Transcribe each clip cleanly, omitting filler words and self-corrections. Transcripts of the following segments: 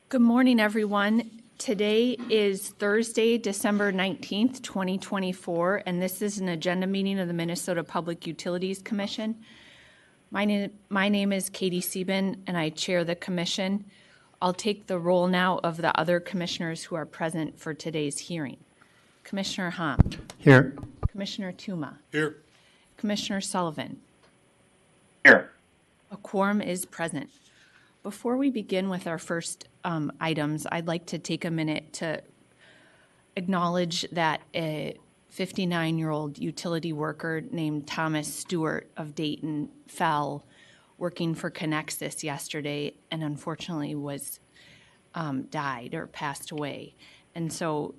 Good morning, everyone. Today is Thursday, December 19th, 2024, and this is an agenda meeting of the Minnesota Public Utilities Commission. My name is Katie Sieben, and I chair the commission. I'll take the role now of the other commissioners who are present for today's hearing. Commissioner Hom. Here. Commissioner Tuma. Here. Commissioner Sullivan. Here. A quorum is present. Before we begin with our first items, I'd like to take a minute to acknowledge that a 59-year-old utility worker named Thomas Stewart of Dayton fell working for Connexus yesterday and unfortunately was died or passed away. And so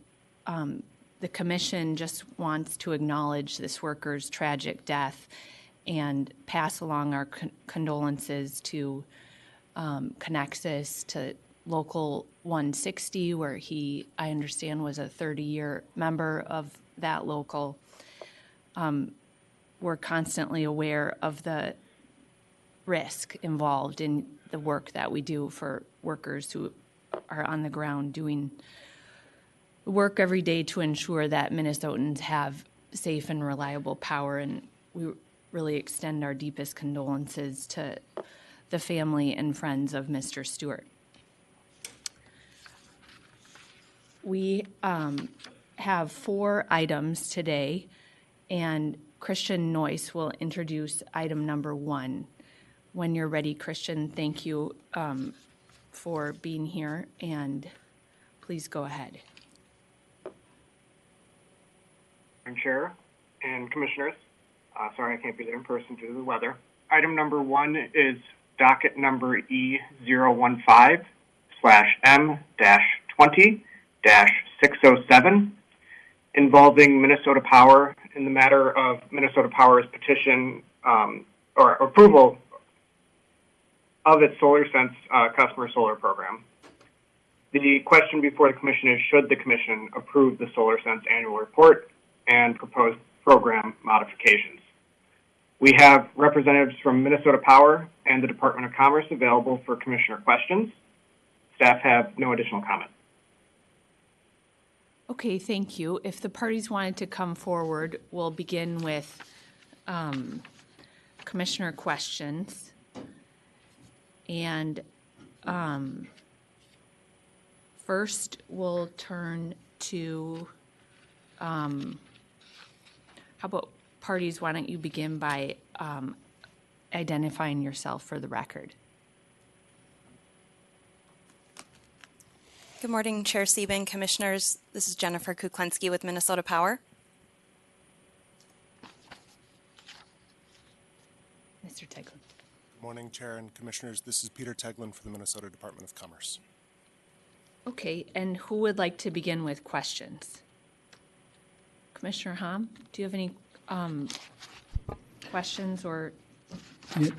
the commission just wants to acknowledge this worker's tragic death and pass along our condolences to Connexus, to Local 160, where he, I understand, was a 30-year member of that local. We're constantly aware of the risk involved in the work that we do for workers who are on the ground doing work every day to ensure that Minnesotans have safe and reliable power, and we really extend our deepest condolences to the family and friends of Mr. Stewart. We have 4 items today, and Christian Noyce will introduce item number 1. When you're ready, Christian, thank you for being here, and please go ahead. Madam Chair and Commissioners, sorry I can't be there in person due to the weather. Item number 1 is docket number E015/M-20-607, involving Minnesota Power in the matter of Minnesota Power's petition or approval of its SolarSense Customer Solar Program. The question before the Commission is, should the Commission approve the SolarSense annual report and proposed program modifications? We have representatives from Minnesota Power and the Department of Commerce available for Commissioner questions. Staff have no additional comment. Okay, thank you. If the parties wanted to come forward, we'll begin with Commissioner questions. And first, we'll turn to, how about parties, why don't you begin by identifying yourself for the record. Good morning, Chair Sieben, Commissioners. This is Jennifer Kuklinski with Minnesota Power. Mr. Teglin. Good morning, Chair and Commissioners. This is Peter Teglin for the Minnesota Department of Commerce. Okay, and who would like to begin with questions? Commissioner Hom, do you have any questions or? Yeah,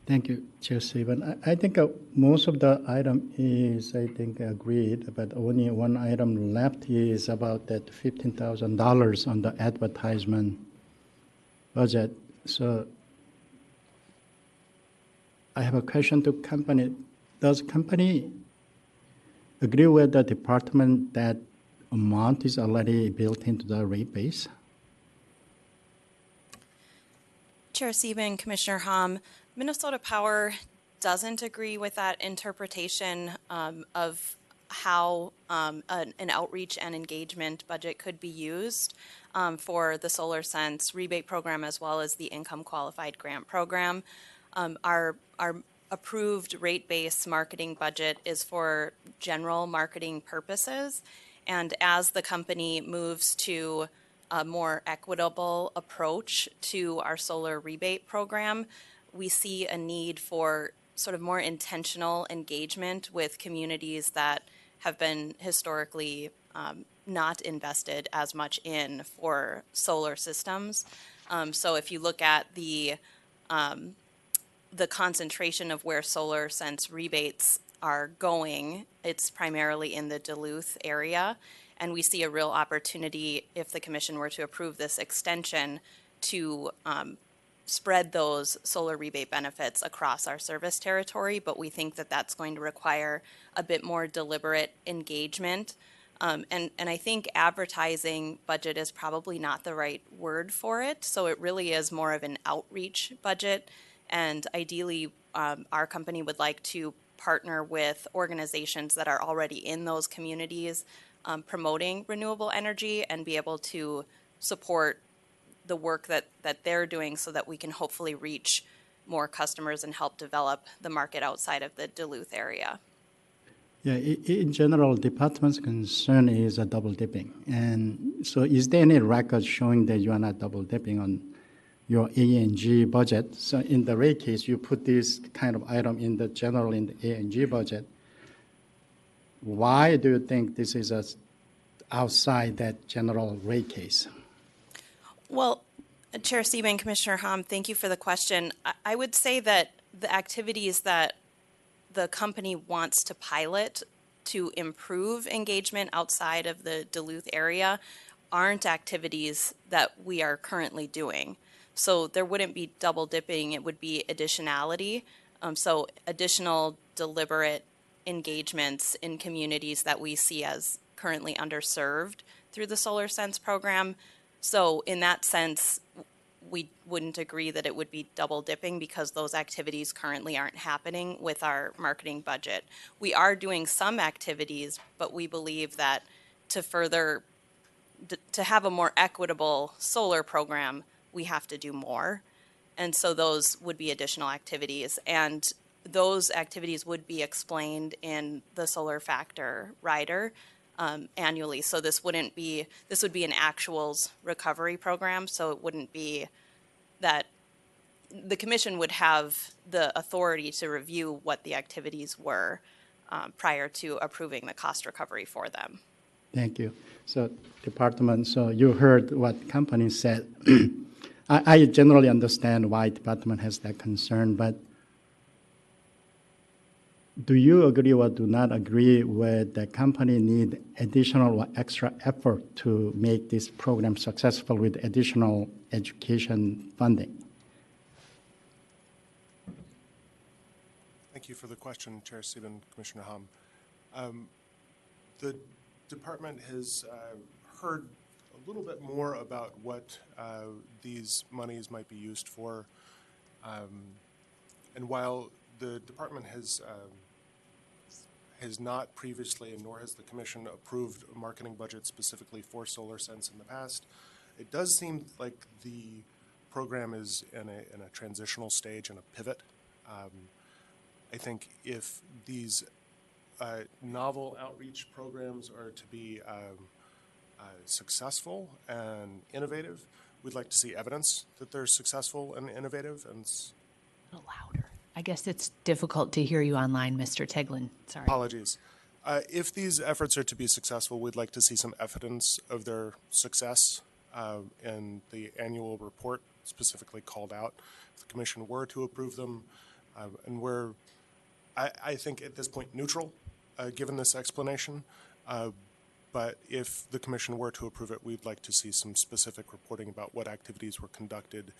thank you, Chair Sieben. I think most of the item is, I think, agreed, but only one item left is about that $15,000 on the advertisement budget. So I have a question to company. Does company agree with the department that amount is already built into the rate base? Chair Sieben, Commissioner Hom, Minnesota Power doesn't agree with that interpretation of how an outreach and engagement budget could be used for the SolarSense rebate program as well as the income qualified grant program. Our approved rate-based marketing budget is for general marketing purposes, and as the company moves to a more equitable approach to our solar rebate program, we see a need for sort of more intentional engagement with communities that have been historically not invested as much in for solar systems. So if you look at the concentration of where SolarSense rebates are going, it's primarily in the Duluth area. And we see a real opportunity, if the Commission were to approve this extension, to spread those solar rebate benefits across our service territory, but we think that that's going to require a bit more deliberate engagement. And I think advertising budget is probably not the right word for it. So it really is more of an outreach budget. And ideally, our company would like to partner with organizations that are already in those communities promoting renewable energy and be able to support the work that they're doing so that we can hopefully reach more customers and help develop the market outside of the Duluth area. Yeah, in general, department's concern is a double dipping. And so is there any record showing that you are not double dipping on your A&G budget? So in the rate case, you put this kind of item in the general in the A&G budget. Why do you think this is outside that general rate case? Well, Chair Sieben, Commissioner Hom, thank you for the question. I would say that the activities that the company wants to pilot to improve engagement outside of the Duluth area aren't activities that we are currently doing. So there wouldn't be double dipping, it would be additionality. So additional deliberate engagements in communities that we see as currently underserved through the SolarSense program. So in that sense, we wouldn't agree that it would be double dipping because those activities currently aren't happening with our marketing budget. We are doing some activities, but we believe that to have a more equitable solar program, we have to do more. And so those would be additional activities. And those activities would be explained in the solar factor rider annually. So this would be an actuals recovery program. So it wouldn't be that the commission would have the authority to review what the activities were prior to approving the cost recovery for them. Thank you. So department, so you heard what company said. I generally understand why department has that concern, but do you agree or do not agree with the company need additional or extra effort to make this program successful with additional education funding? Thank you for the question, Chair Sieben, Commissioner Hom. The department has heard a little bit more about what these monies might be used for. And while the department has not previously, and nor has the commission, approved a marketing budget specifically for SolarSense in the past, it does seem like the program is in a transitional stage and a pivot. I think if these novel outreach programs are to be successful and innovative, we'd like to see evidence that they're successful and innovative. And A little louder. I guess it's difficult to hear you online, Mr. Teglin. Sorry. apologies. If these efforts are to be successful, we'd like to see some evidence of their success in the annual report, specifically called out. If the commission were to approve them, and we're, I think at this point, neutral, given this explanation. But if the commission were to approve it, we'd like to see some specific reporting about what activities were conducted,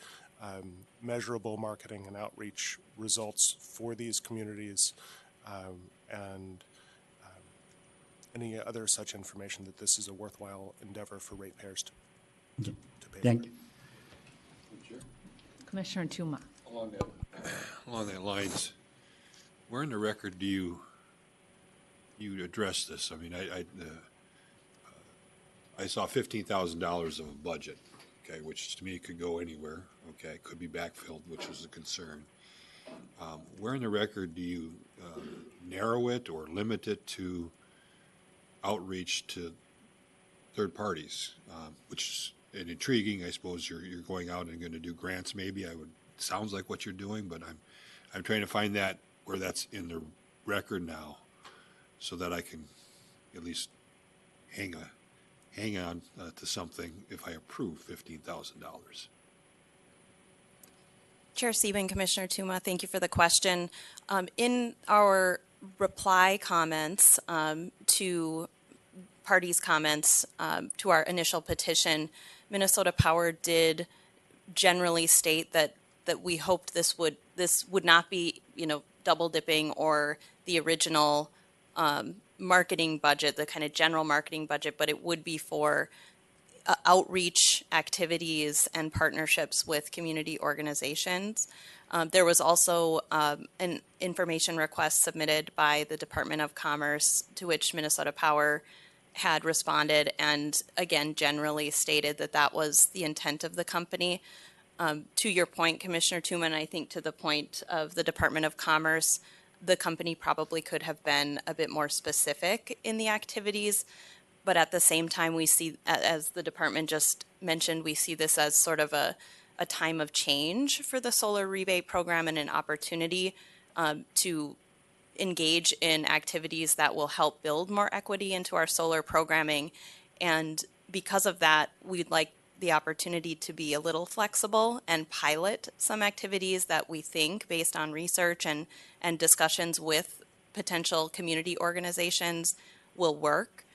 measurable marketing and outreach results for these communities, and any other such information that this is a worthwhile endeavor for ratepayers to pay Thank for. you. Commissioner Tuma. Along that lines, where in the record do you address this? I mean, I saw $15,000 of a budget, okay, which to me could go anywhere, okay, could be backfilled, which was a concern. Where in the record do you narrow it or limit it to outreach to third parties, which is intriguing. I suppose you're going out and going to do grants. Maybe sounds like what you're doing, but I'm trying to find that where that's in the record now, so that I can at least hang on to something if I approve $15,000. Chair Sieben, Commissioner Tuma, thank you for the question. In our reply comments to parties' comments to our initial petition, Minnesota Power did generally state that that we hoped this would not be, double dipping or the original marketing budget, the kind of general marketing budget, but it would be for outreach activities and partnerships with community organizations. There was also an information request submitted by the Department of Commerce, to which Minnesota Power had responded and again generally stated that that was the intent of the company. To your point, Commissioner Tuma, and I think to the point of the Department of Commerce, the company probably could have been a bit more specific in the activities. But at the same time, we see, as the department just mentioned, we see this as sort of a time of change for the solar rebate program and an opportunity to engage in activities that will help build more equity into our solar programming. And because of that, we'd like the opportunity to be a little flexible and pilot some activities that we think, based on research and discussions with potential community organizations, will work.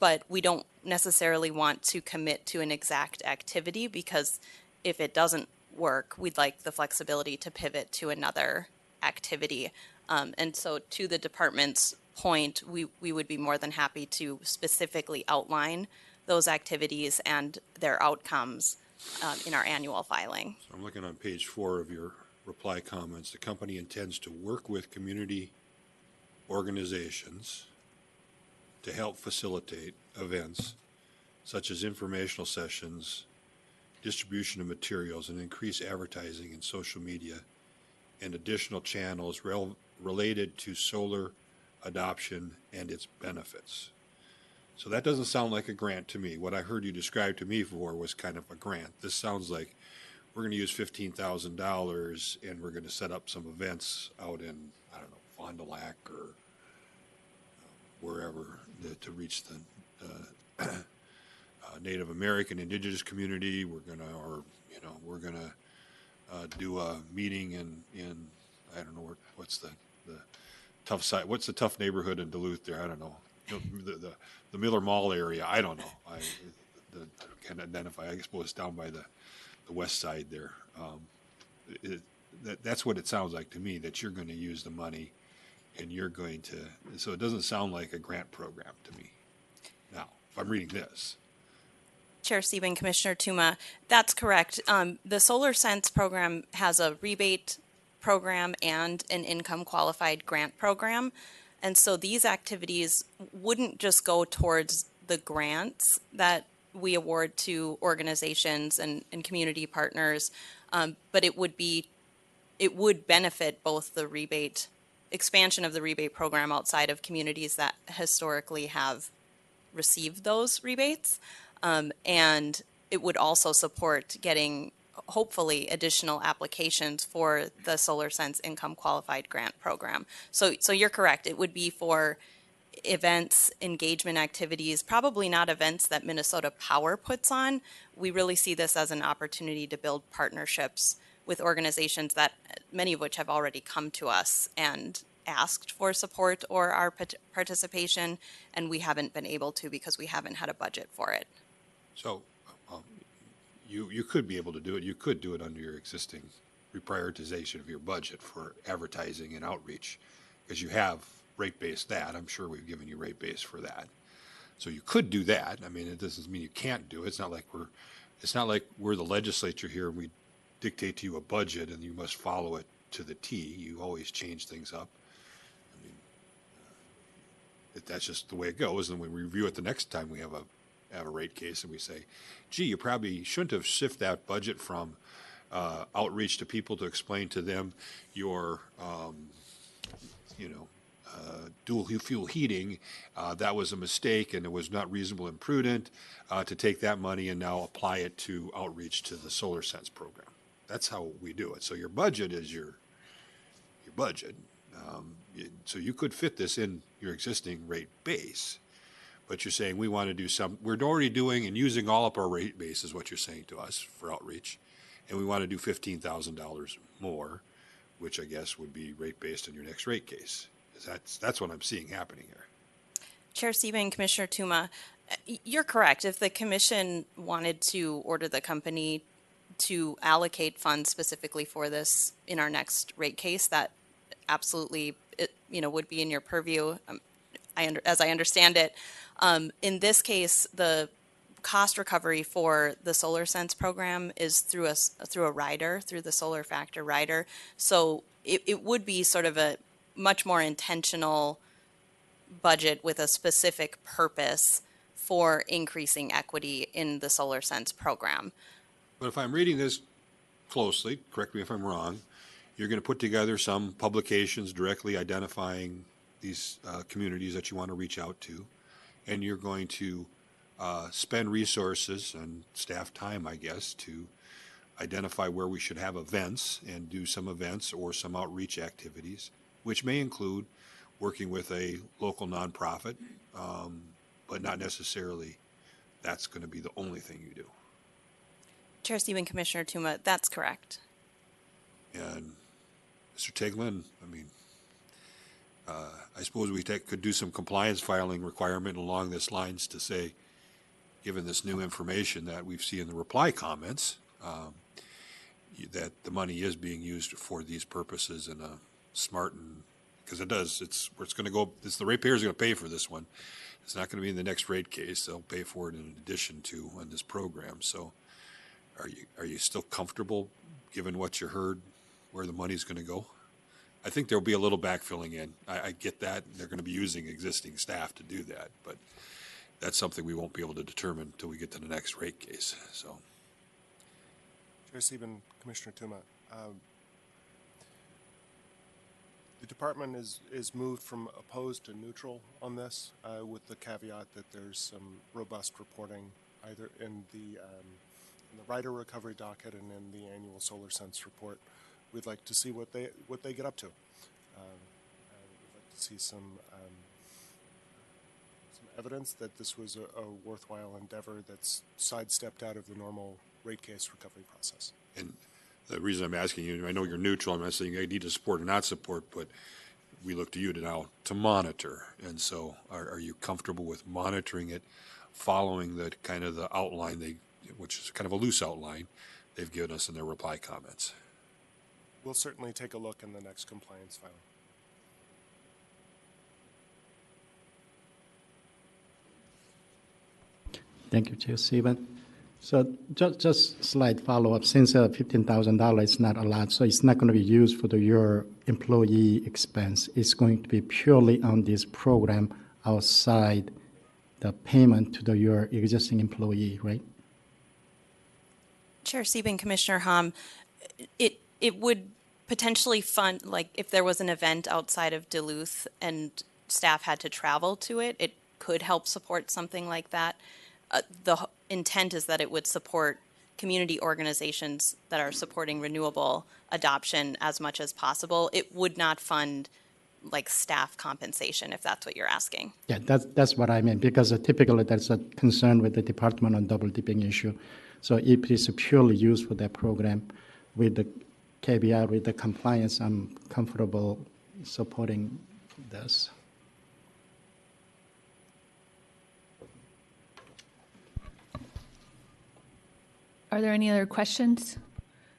But we don't necessarily want to commit to an exact activity, because if it doesn't work, we'd like the flexibility to pivot to another activity. And so to the department's point, we would be more than happy to specifically outline those activities and their outcomes in our annual filing. So I'm looking on page 4 of your reply comments. The company intends to work with community organizations to help facilitate events such as informational sessions, distribution of materials, and increase advertising in social media and additional channels related to solar adoption and its benefits. So that doesn't sound like a grant to me. What I heard you describe to me for was kind of a grant. This sounds like we're going to use $15,000 and we're going to set up some events out in, I don't know, Fond du Lac or wherever to reach the Native American, Indigenous community. We're going to do a meeting in I don't know what's the tough side. What's the tough neighborhood in Duluth there? I don't know. The Miller Mall area. I don't know. I can't identify. I suppose it's down by the west side there. That's what it sounds like to me, that you're going to use the money and you're going to, so it doesn't sound like a grant program to me. Now, if I'm reading this. Chair Sieben, Commissioner Tuma, that's correct. The SolarSense program has a rebate program and an income qualified grant program. And so these activities wouldn't just go towards the grants that we award to organizations and community partners, but it would benefit both the rebate, expansion of the rebate program outside of communities that historically have received those rebates. And it would also support getting, hopefully, additional applications for the SolarSense Income Qualified Grant Program. So you're correct. It would be for events, engagement activities, probably not events that Minnesota Power puts on. We really see this as an opportunity to build partnerships with organizations that, many of which have already come to us and asked for support or our participation, and we haven't been able to because we haven't had a budget for it. So you could be able to do it. You could do it under your existing reprioritization of your budget for advertising and outreach, because you have rate base that. I'm sure we've given you rate base for that. So you could do that. I mean, it doesn't mean you can't do it. It's not like we're the legislature here and we dictate to you a budget and you must follow it to the T. You always change things up. I mean, that's just the way it goes. And we review it the next time we have a rate case and we say, gee, you probably shouldn't have shifted that budget from outreach to people to explain to them your, dual fuel heating. That was a mistake and it was not reasonable and prudent to take that money and now apply it to outreach to the SolarSense program. That's how we do it. So your budget is your budget. So you could fit this in your existing rate base. But you're saying we want to do we're already doing and using all up our rate base is what you're saying to us for outreach. And we want to do $15,000 more, which I guess would be rate based in your next rate case. That's what I'm seeing happening here. Chair Sieben, Commissioner Tuma, you're correct. If the commission wanted to order the company to allocate funds specifically for this in our next rate case, that absolutely, would be in your purview. As I understand it, in this case, the cost recovery for the SolarSense program is through a rider, through the solar factor rider. So it would be sort of a much more intentional budget with a specific purpose for increasing equity in the SolarSense program. But if I'm reading this closely, correct me if I'm wrong, you're going to put together some publications directly identifying these communities that you want to reach out to, and you're going to spend resources and staff time, I guess, to identify where we should have events and do some events or some outreach activities, which may include working with a local nonprofit, but not necessarily that's going to be the only thing you do. Chair Stephen, Commissioner Tuma, that's correct. And Mr. Tigland, I mean, I suppose we could do some compliance filing requirement along this lines to say, given this new information that we've seen in the reply comments, that the money is being used for these purposes in a smart and, because it's going to go, the ratepayers are going to pay for this one. It's not going to be in the next rate case. They'll pay for it in addition to on this program. So are you still comfortable, given what you heard, where the money's going to go? I think there'll be a little backfilling in. I get that. They're going to be using existing staff to do that, but that's something we won't be able to determine until we get to the next rate case. So, Chair Sieben, Commissioner Tuma, the department is moved from opposed to neutral on this, with the caveat that there's some robust reporting either in the rider recovery docket and in the annual SolarSense report. We'd like to see what they get up to. We'd like to see some evidence that this was a worthwhile endeavor that's sidestepped out of the normal rate case recovery process. and the reason I'm asking you, I know you're neutral. I'm not saying I need to support or not support, but we look to you to monitor. And so, are you comfortable with monitoring it, following the kind of the outline which is kind of a loose outline they've given us in their reply comments? We'll certainly take a look in the next compliance filing. Thank you, Chair Stephen. So just slight follow-up. Since $15,000 is not a lot, so it's not going to be used for your employee expense. It's going to be purely on this program outside the payment to your existing employee, right? Chair Sieben, Commissioner Hom, it would potentially fund, like if there was an event outside of Duluth and staff had to travel to it, it could help support something like that. The intent is that it would support community organizations that are supporting renewable adoption as much as possible. It would not fund like staff compensation, if that's what you're asking. Yeah, that's what I mean, because typically there's a concern with the department on double dipping issue. So if it is purely used for that program with the caveat, with the compliance, I'm comfortable supporting this. Are there any other questions?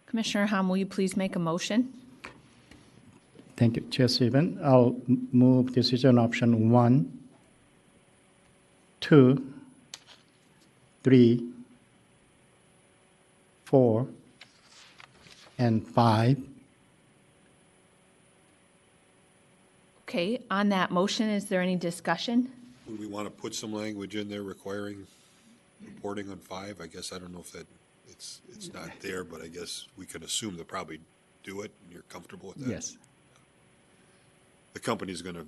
Commissioner Hom, will you please make a motion? Thank you, Chair Stephen. I'll move decision option 1, 2, 3, 4, and 5. Okay, on that motion, is there any discussion? Would we want to put some language in there requiring reporting on 5? I guess I don't know if that it's not there, but I guess we can assume they'll probably do it, and you're comfortable with that? Yes. The company's going to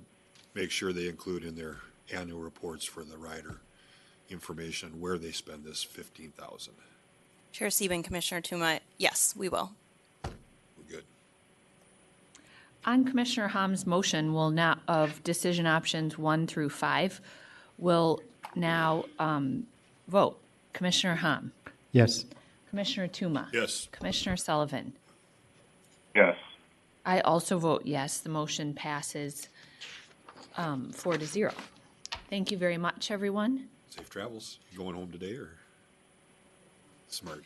make sure they include in their annual reports for the rider information where they spend this $15,000. Chair Sieben, Commissioner Tuma, yes, we will. We're good. On Commissioner Hom's motion, will now of decision options 1 through 5, will now vote. Commissioner Hom, Yes. Commissioner Tuma, Yes. Commissioner Sullivan. Yes. I also vote yes. The motion passes 4-0. Thank you very much, everyone. Safe travels. You going home today or? Smart.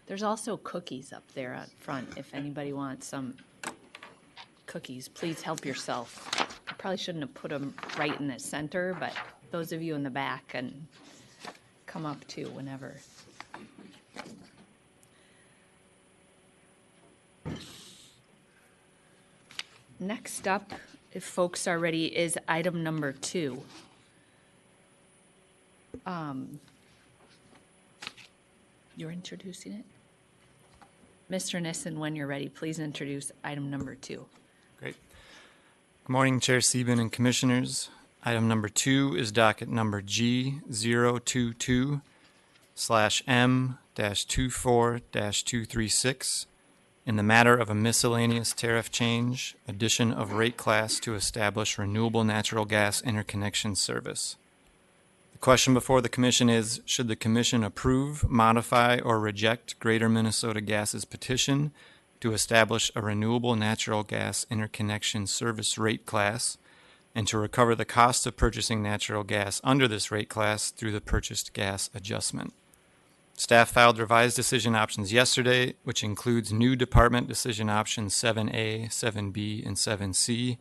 There's also cookies up there up front if anybody wants some cookies. Please help yourself. I probably shouldn't have put them right in the center, but those of you in the back can come up too whenever. Next up, if folks are ready, is item number 2. You're introducing it? Mr. Nissen, when you're ready, please introduce item number 2. Great. Good morning, Chair Sieben and Commissioners. Item number 2 is docket number G022/M-24-236 in the matter of a miscellaneous tariff change, addition of rate class to establish renewable natural gas interconnection service. The question before the Commission is, should the Commission approve, modify, or reject Greater Minnesota Gas's petition to establish a renewable natural gas interconnection service rate class and to recover the cost of purchasing natural gas under this rate class through the purchased gas adjustment? Staff filed revised decision options yesterday, which includes new department decision options 7A, 7B, and 7C,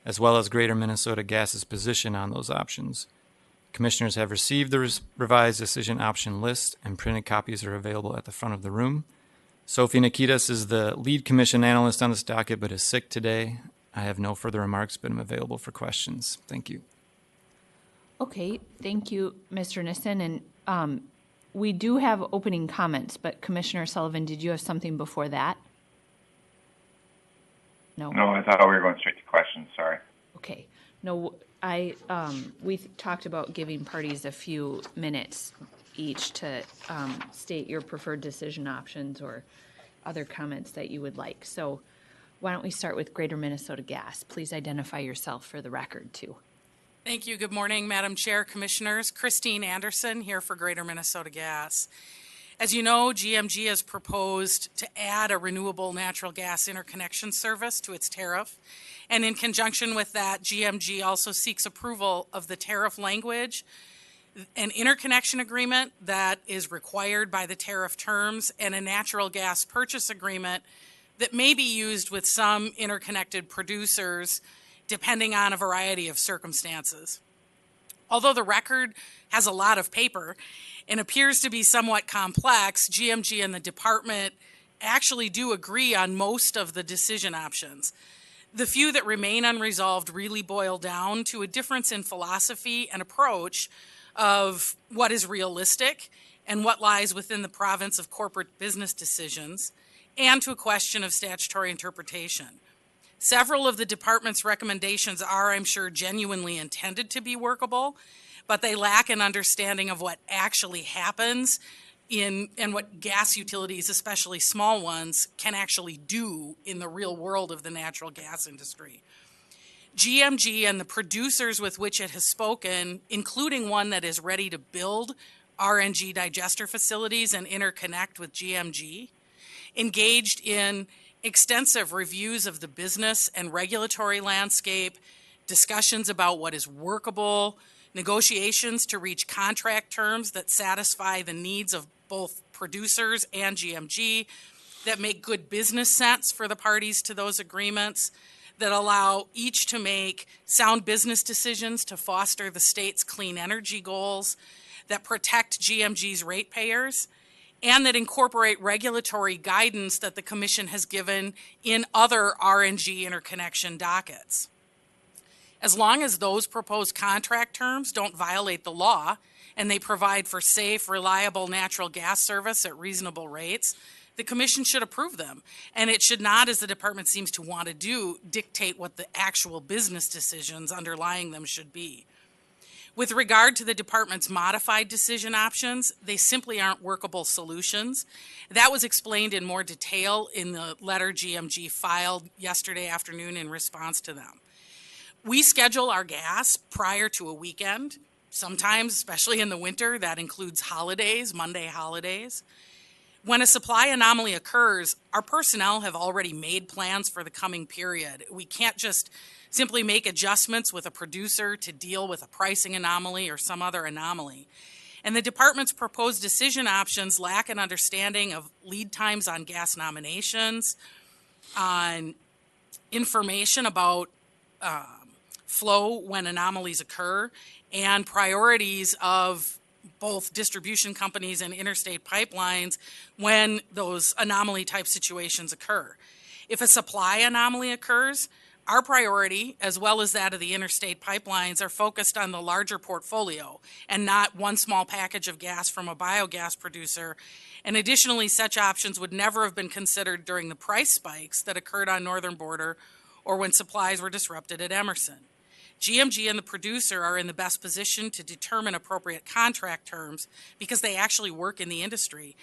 as well as Greater Minnesota Gas's position on those options. Commissioners have received the revised decision option list, and printed copies are available at the front of the room. Sophie Nikitas is the lead commission analyst on this docket, but is sick today. I have no further remarks, but I'm available for questions. Thank you. Okay, thank you, Mr. Nissen. And we do have opening comments, but Commissioner Sullivan, did you have something before that? No? No, I thought we were going straight to questions. Sorry. Okay. No, we talked about giving parties a few minutes each to state your preferred decision options or other comments that you would like. So why don't we start with Greater Minnesota Gas? Please identify yourself for the record, too. Thank you. Good morning, Madam Chair, Commissioners. Christine Anderson here for Greater Minnesota Gas. As you know, GMG has proposed to add a renewable natural gas interconnection service to its tariff. And in conjunction with that, GMG also seeks approval of the tariff language, an interconnection agreement that is required by the tariff terms, and a natural gas purchase agreement that may be used with some interconnected producers depending on a variety of circumstances. Although the record has a lot of paper and appears to be somewhat complex, GMG and the department actually do agree on most of the decision options. The few that remain unresolved really boil down to a difference in philosophy and approach of what is realistic and what lies within the province of corporate business decisions, and to a question of statutory interpretation. Several of the department's recommendations are, I'm sure, genuinely intended to be workable, but they lack an understanding of what actually happens and what gas utilities, especially small ones, can actually do in the real world of the natural gas industry. GMG and the producers with which it has spoken, including one that is ready to build RNG digester facilities and interconnect with GMG, engaged in extensive reviews of the business and regulatory landscape, discussions about what is workable, negotiations to reach contract terms that satisfy the needs of both producers and GMG, that make good business sense for the parties to those agreements, that allow each to make sound business decisions to foster the state's clean energy goals, that protect GMG's ratepayers, and that incorporate regulatory guidance that the Commission has given in other RNG interconnection dockets. As long as those proposed contract terms don't violate the law and they provide for safe, reliable natural gas service at reasonable rates, the Commission should approve them. And it should not, as the department seems to want to do, dictate what the actual business decisions underlying them should be. With regard to the department's modified decision options, they simply aren't workable solutions. That was explained in more detail in the letter GMG filed yesterday afternoon in response to them. We schedule our gas prior to a weekend, sometimes, especially in the winter, that includes holidays, Monday holidays. When a supply anomaly occurs, our personnel have already made plans for the coming period. We can't just simply make adjustments with a producer to deal with a pricing anomaly or some other anomaly. And the department's proposed decision options lack an understanding of lead times on gas nominations, on information about flow when anomalies occur, and priorities of both distribution companies and interstate pipelines when those anomaly type situations occur. If a supply anomaly occurs, our priority, as well as that of the interstate pipelines, are focused on the larger portfolio and not one small package of gas from a biogas producer. And additionally, such options would never have been considered during the price spikes that occurred on Northern Border or when supplies were disrupted at Emerson. GMG and the producer are in the best position to determine appropriate contract terms because they actually work in the industry.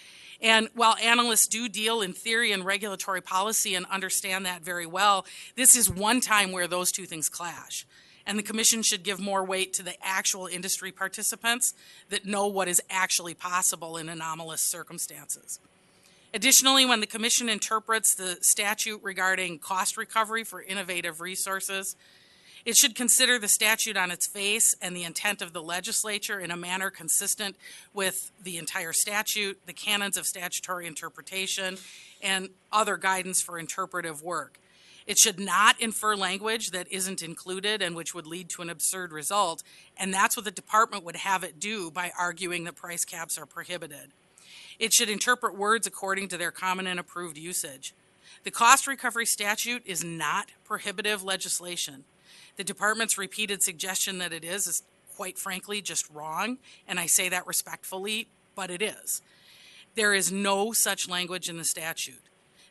And while analysts do deal in theory and regulatory policy and understand that very well, this is one time where those two things clash. And the Commission should give more weight to the actual industry participants that know what is actually possible in anomalous circumstances. Additionally, when the Commission interprets the statute regarding cost recovery for innovative resources, it should consider the statute on its face and the intent of the legislature in a manner consistent with the entire statute, the canons of statutory interpretation, and other guidance for interpretive work. It should not infer language that isn't included and which would lead to an absurd result, and that's what the department would have it do by arguing that price caps are prohibited. It should interpret words according to their common and approved usage. The cost recovery statute is not prohibitive legislation. The department's repeated suggestion that it is quite frankly just wrong, and I say that respectfully, but it is. There is no such language in the statute.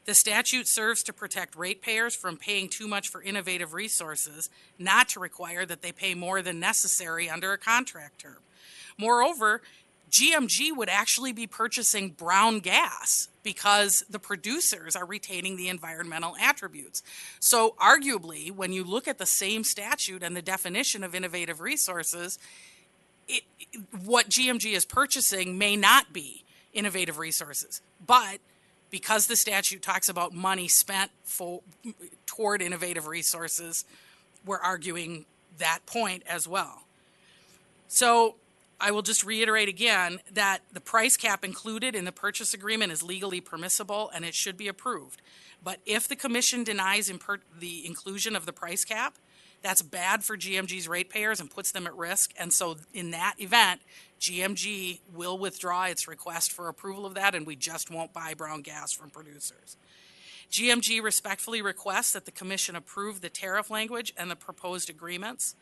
The statute serves to protect ratepayers from paying too much for innovative resources, not to require that they pay more than necessary under a contract term. Moreover, GMG would actually be purchasing brown gas because the producers are retaining the environmental attributes. So arguably, when you look at the same statute and the definition of innovative resources, what GMG is purchasing may not be innovative resources. But because the statute talks about money spent toward innovative resources, we're arguing that point as well. So I will just reiterate again that the price cap included in the purchase agreement is legally permissible and it should be approved. But if the Commission denies the inclusion of the price cap, that's bad for GMG's ratepayers and puts them at risk. And so in that event, GMG will withdraw its request for approval of that, and we just won't buy brown gas from producers. GMG respectfully requests that the Commission approve the tariff language and the proposed agreements,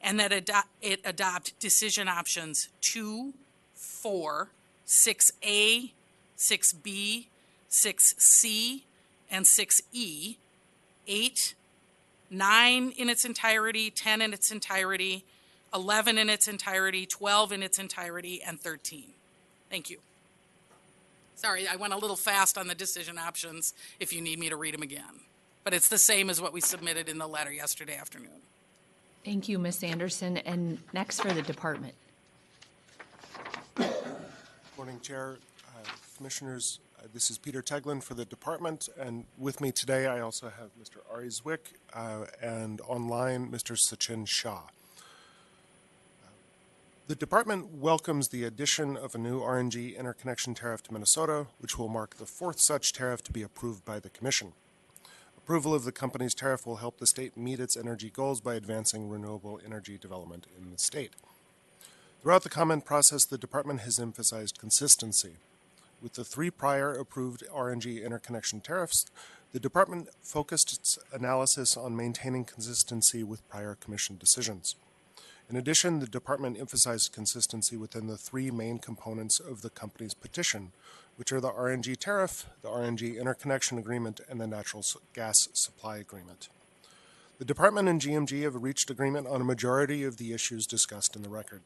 and that it adopt decision options 2, 4, 6A, 6B, 6C, and 6E, 8, 9 in its entirety, 10 in its entirety, 11 in its entirety, 12 in its entirety, and 13. Thank you. Sorry, I went a little fast on the decision options if you need me to read them again. But it's the same as what we submitted in the letter yesterday afternoon. Thank you, Ms. Anderson. And next for the department. Morning, Chair, Commissioners. This is Peter Teglin for the department, and with me today I also have Mr. Ari Zwick and online Mr. Sachin Shah. The department welcomes the addition of a new RNG interconnection tariff to Minnesota, which will mark the 4th such tariff to be approved by the Commission. Approval of the company's tariff will help the state meet its energy goals by advancing renewable energy development in the state. Throughout the comment process, the department has emphasized consistency. With the 3 prior approved RNG interconnection tariffs, the department focused its analysis on maintaining consistency with prior Commission decisions. In addition, the department emphasized consistency within the 3 main components of the company's petition, which are the RNG tariff, the RNG interconnection agreement, and the natural gas supply agreement. The department and GMG have reached agreement on a majority of the issues discussed in the record.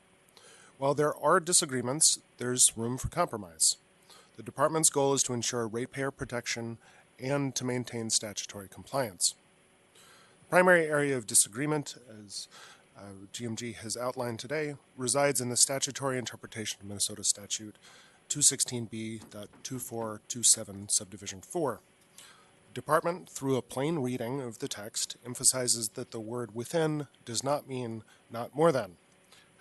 While there are disagreements, there's room for compromise. The department's goal is to ensure ratepayer protection and to maintain statutory compliance. The primary area of disagreement, as GMG has outlined today, resides in the statutory interpretation of Minnesota Statute 216B.2427 Subdivision 4. The department, through a plain reading of the text, emphasizes that the word within does not mean not more than.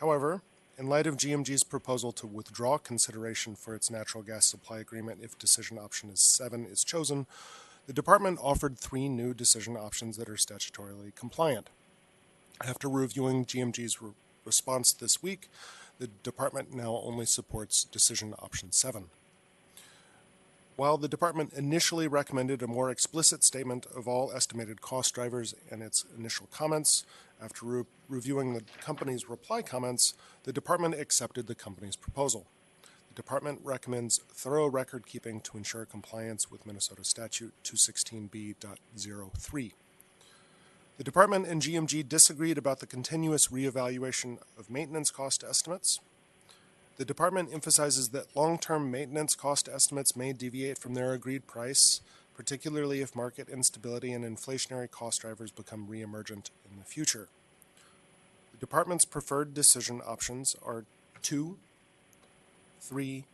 However, In light of GMG's proposal to withdraw consideration for its natural gas supply agreement if decision option 7 is chosen, the department offered 3 new decision options that are statutorily compliant. After reviewing GMG's response this week, the department now only supports decision option 7. While the department initially recommended a more explicit statement of all estimated cost drivers in its initial comments, after reviewing the company's reply comments, the department accepted the company's proposal. The department recommends thorough record keeping to ensure compliance with Minnesota Statute 216B.03. The department and GMG disagreed about the continuous reevaluation of maintenance cost estimates. The department emphasizes that long-term maintenance cost estimates may deviate from their agreed price, particularly if market instability and inflationary cost drivers become reemergent in the future. The department's preferred decision options are 2, 3,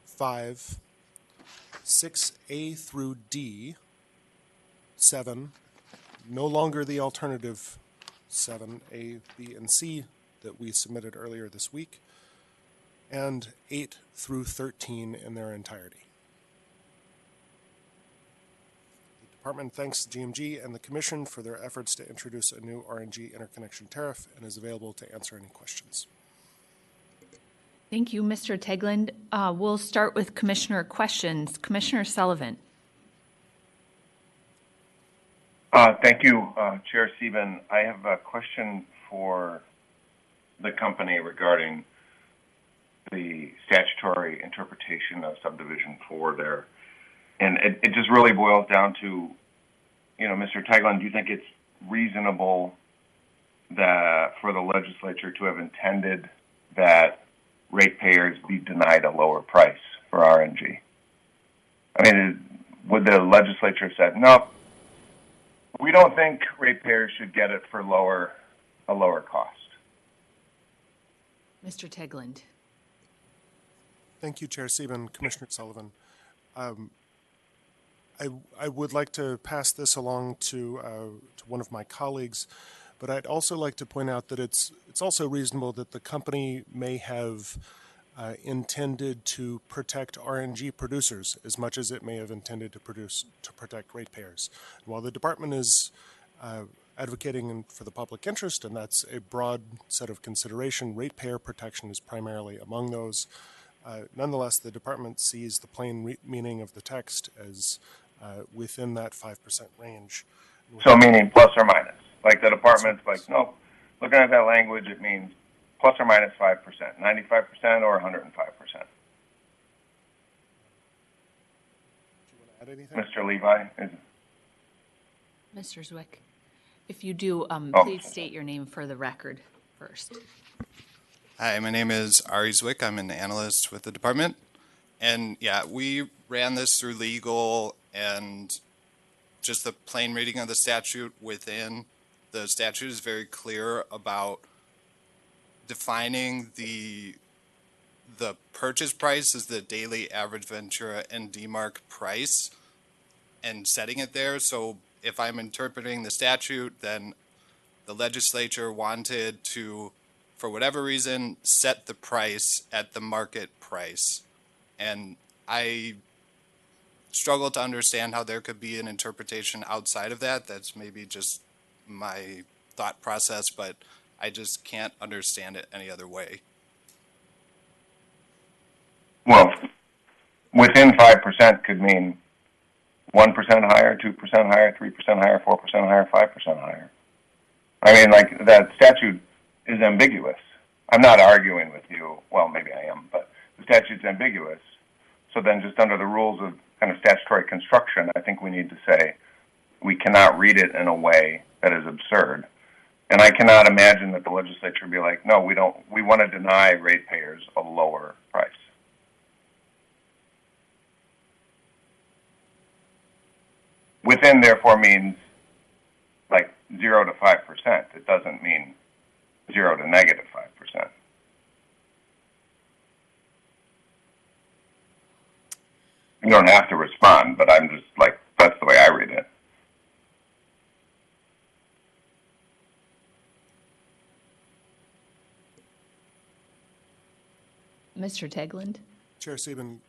5, 6A through D, 7, no longer the alternative 7A, B, and C that we submitted earlier this week, and 8 through 13 in their entirety. The department thanks GMG and the Commission for their efforts to introduce a new RNG interconnection tariff and is available to answer any questions. Thank you, Mr. Tegland. We'll start with Commissioner questions. Commissioner Sullivan. Thank you, Chair Sieben. I have a question for the company regarding the statutory interpretation of subdivision 4 there. And it just really boils down to, Mr. Tegland, do you think it's reasonable that for the legislature to have intended that ratepayers be denied a lower price for RNG? I mean, would the legislature have said, no, we don't think ratepayers should get it for a lower cost? Mr. Tegland. Thank you, Chair Sieben. Commissioner Sullivan. I would like to pass this along to one of my colleagues, but I'd also like to point out that it's also reasonable that the company may have intended to protect RNG producers as much as it may have intended to protect ratepayers. While the department is advocating for the public interest, and that's a broad set of consideration, ratepayer protection is primarily among those. Nonetheless, the department sees the plain meaning of the text as within that 5% range. So meaning plus or minus? Like the department's like, no, looking at that language, it means plus or minus 5%, 95% or 105%. Add anything? Mr. Levi? Mr. Zwick, if you do, please state your name for the record first. Hi, my name is Ari Zwick. I'm an analyst with the department. And yeah, we ran this through legal, and just the plain reading of the statute within the statute is very clear about defining the purchase price as the daily average Ventura and DMARC price and setting it there. So if I'm interpreting the statute, then the legislature wanted to, for whatever reason, set the price at the market price. And I struggle to understand how there could be an interpretation outside of that. That's maybe just my thought process, but I just can't understand it any other way. Well, within 5% could mean 1% higher, 2% higher, 3% higher, 4% higher, 5% higher. I mean, like, that statute is ambiguous. I'm not arguing with you. Well, maybe I am, but the statute's ambiguous. So then just under the rules of kind of statutory construction, I think we need to say we cannot read it in a way that is absurd. And I cannot imagine that the legislature would be like, no, we want to deny ratepayers a lower price. Within, therefore, means like 0 to 5%. It doesn't mean 0 to negative 5%. You don't have to respond, but I'm just like, that's the way I read it. Mr. Tegland? Chair Sieben,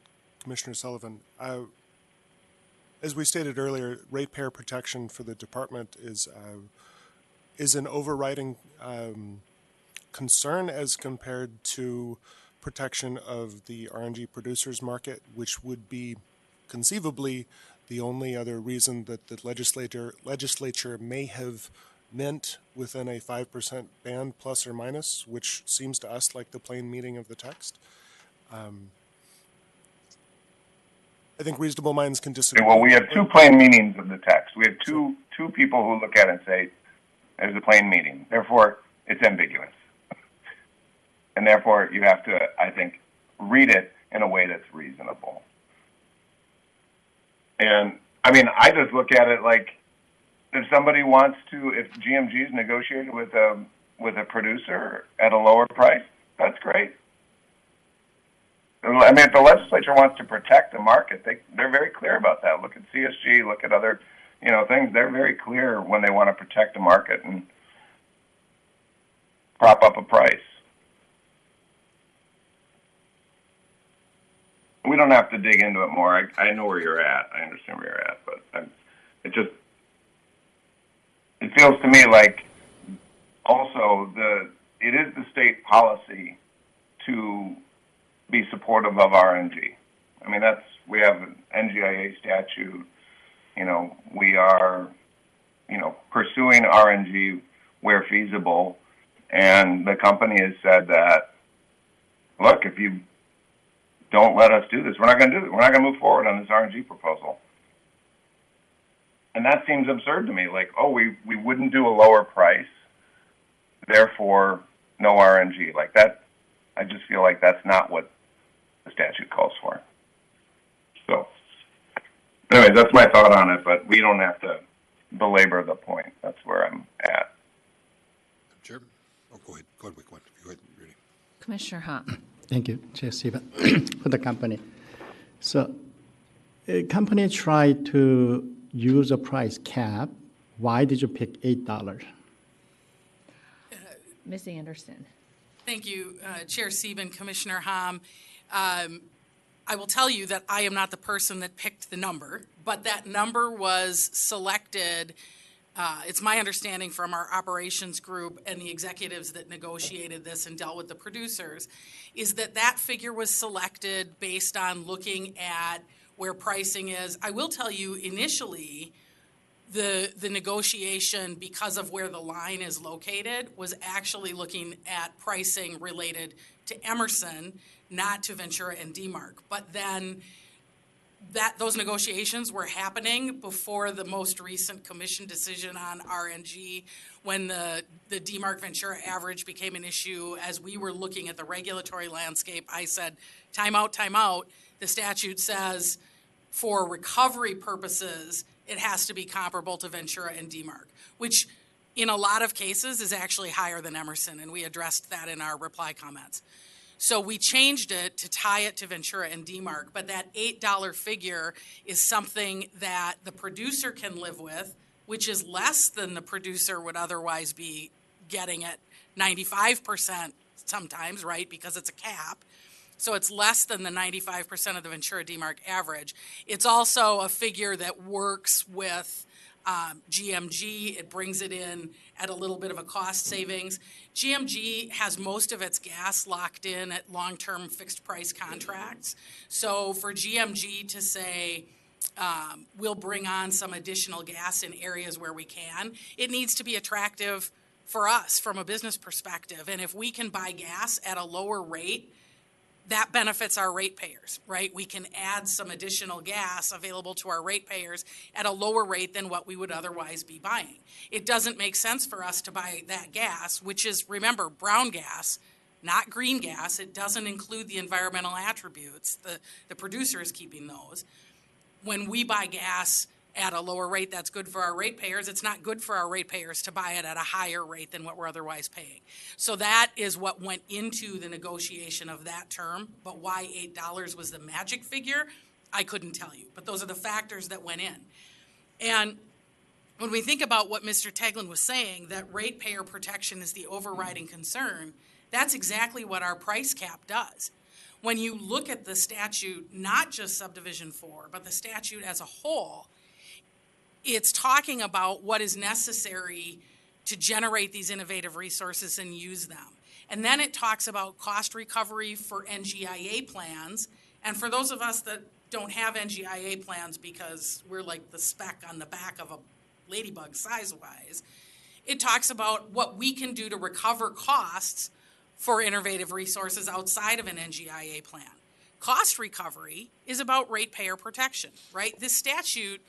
Commissioner Sullivan, as we stated earlier, ratepayer protection for the department is an overriding concern as compared to protection of the RNG producers market, which would be conceivably the only other reason that the legislature may have meant within a 5% band plus or minus, which seems to us like the plain meaning of the text. I think reasonable minds can disagree. Well, we have two plain meanings of the text. We have two people who look at it and say, there's a plain meaning. Therefore, it's ambiguous. And therefore, you have to, I think, read it in a way that's reasonable. And, I mean, I just look at it like, if somebody wants to, if GMG's negotiated with a producer at a lower price, that's great. I mean, if the legislature wants to protect the market, they're very clear about that. Look at CSG, look at other, things. They're very clear when they want to protect the market and prop up a price. We don't have to dig into it more. I know where you're at. I understand where you're at, but it feels to me like also it is the state policy to be supportive of RNG. I mean, we have an NGIA statute. We are, pursuing RNG where feasible, and the company has said that, look, if you don't let us do this, we're not going to do it. We're not going to move forward on this RNG proposal. And that seems absurd to me. Like, we wouldn't do a lower price, therefore no RNG. Like that, I just feel like that's not what the statute calls for. So, anyway, that's my thought on it, but we don't have to belabor the point. That's where I'm at. Chair? Oh, go ahead. Go ahead, Rudy. Commissioner Hahn. Thank you, Chair Sieben, for the company. So, a company tried to use a price cap. Why did you pick $8? Ms. Anderson. Thank you, Chair Sieben, Commissioner Hom. I will tell you that I am not the person that picked the number, but that number was selected. It's my understanding from our operations group and the executives that negotiated this and dealt with the producers, is that figure was selected based on looking at where pricing is. I will tell you, initially, the negotiation, because of where the line is located, was actually looking at pricing related to Emerson, not to Ventura and DeMarc. But then those negotiations were happening before the most recent commission decision on RNG, when the DeMarc Ventura average became an issue. As we were looking at the regulatory landscape, I said, time out. The statute says for recovery purposes, it has to be comparable to Ventura and DeMarc, which in a lot of cases is actually higher than Emerson, and we addressed that in our reply comments. So we changed it to tie it to Ventura and DeMarc, but that $8 figure is something that the producer can live with, which is less than the producer would otherwise be getting at 95% sometimes, right, because it's a cap. So it's less than the 95% of the Ventura DeMarc average. It's also a figure that works with GMG. It brings it in at a little bit of a cost savings. GMG has most of its gas locked in at long-term fixed price contracts. So for GMG to say, we'll bring on some additional gas in areas where we can, it needs to be attractive for us from a business perspective. And if we can buy gas at a lower rate, that benefits our ratepayers, right? We can add some additional gas available to our ratepayers at a lower rate than what we would otherwise be buying. It doesn't make sense for us to buy that gas, which is, remember, brown gas, not green gas. It doesn't include the environmental attributes. The producer is keeping those. When we buy gas at a lower rate that's good for our ratepayers, it's not good for our ratepayers to buy it at a higher rate than what we're otherwise paying. So that is what went into the negotiation of that term. But why $8 was the magic figure, I couldn't tell you. But those are the factors that went in. And when we think about what Mr. Tegland was saying, that ratepayer protection is the overriding concern, that's exactly what our price cap does. when you look at the statute, not just subdivision 4, but the statute as a whole, it's talking about what is necessary to generate these innovative resources and use them. And then it talks about cost recovery for NGIA plans. And for those of us that don't have NGIA plans because we're like the speck on the back of a ladybug size-wise, it talks about what we can do to recover costs for innovative resources outside of an NGIA plan. Cost recovery is about ratepayer protection, right? This statute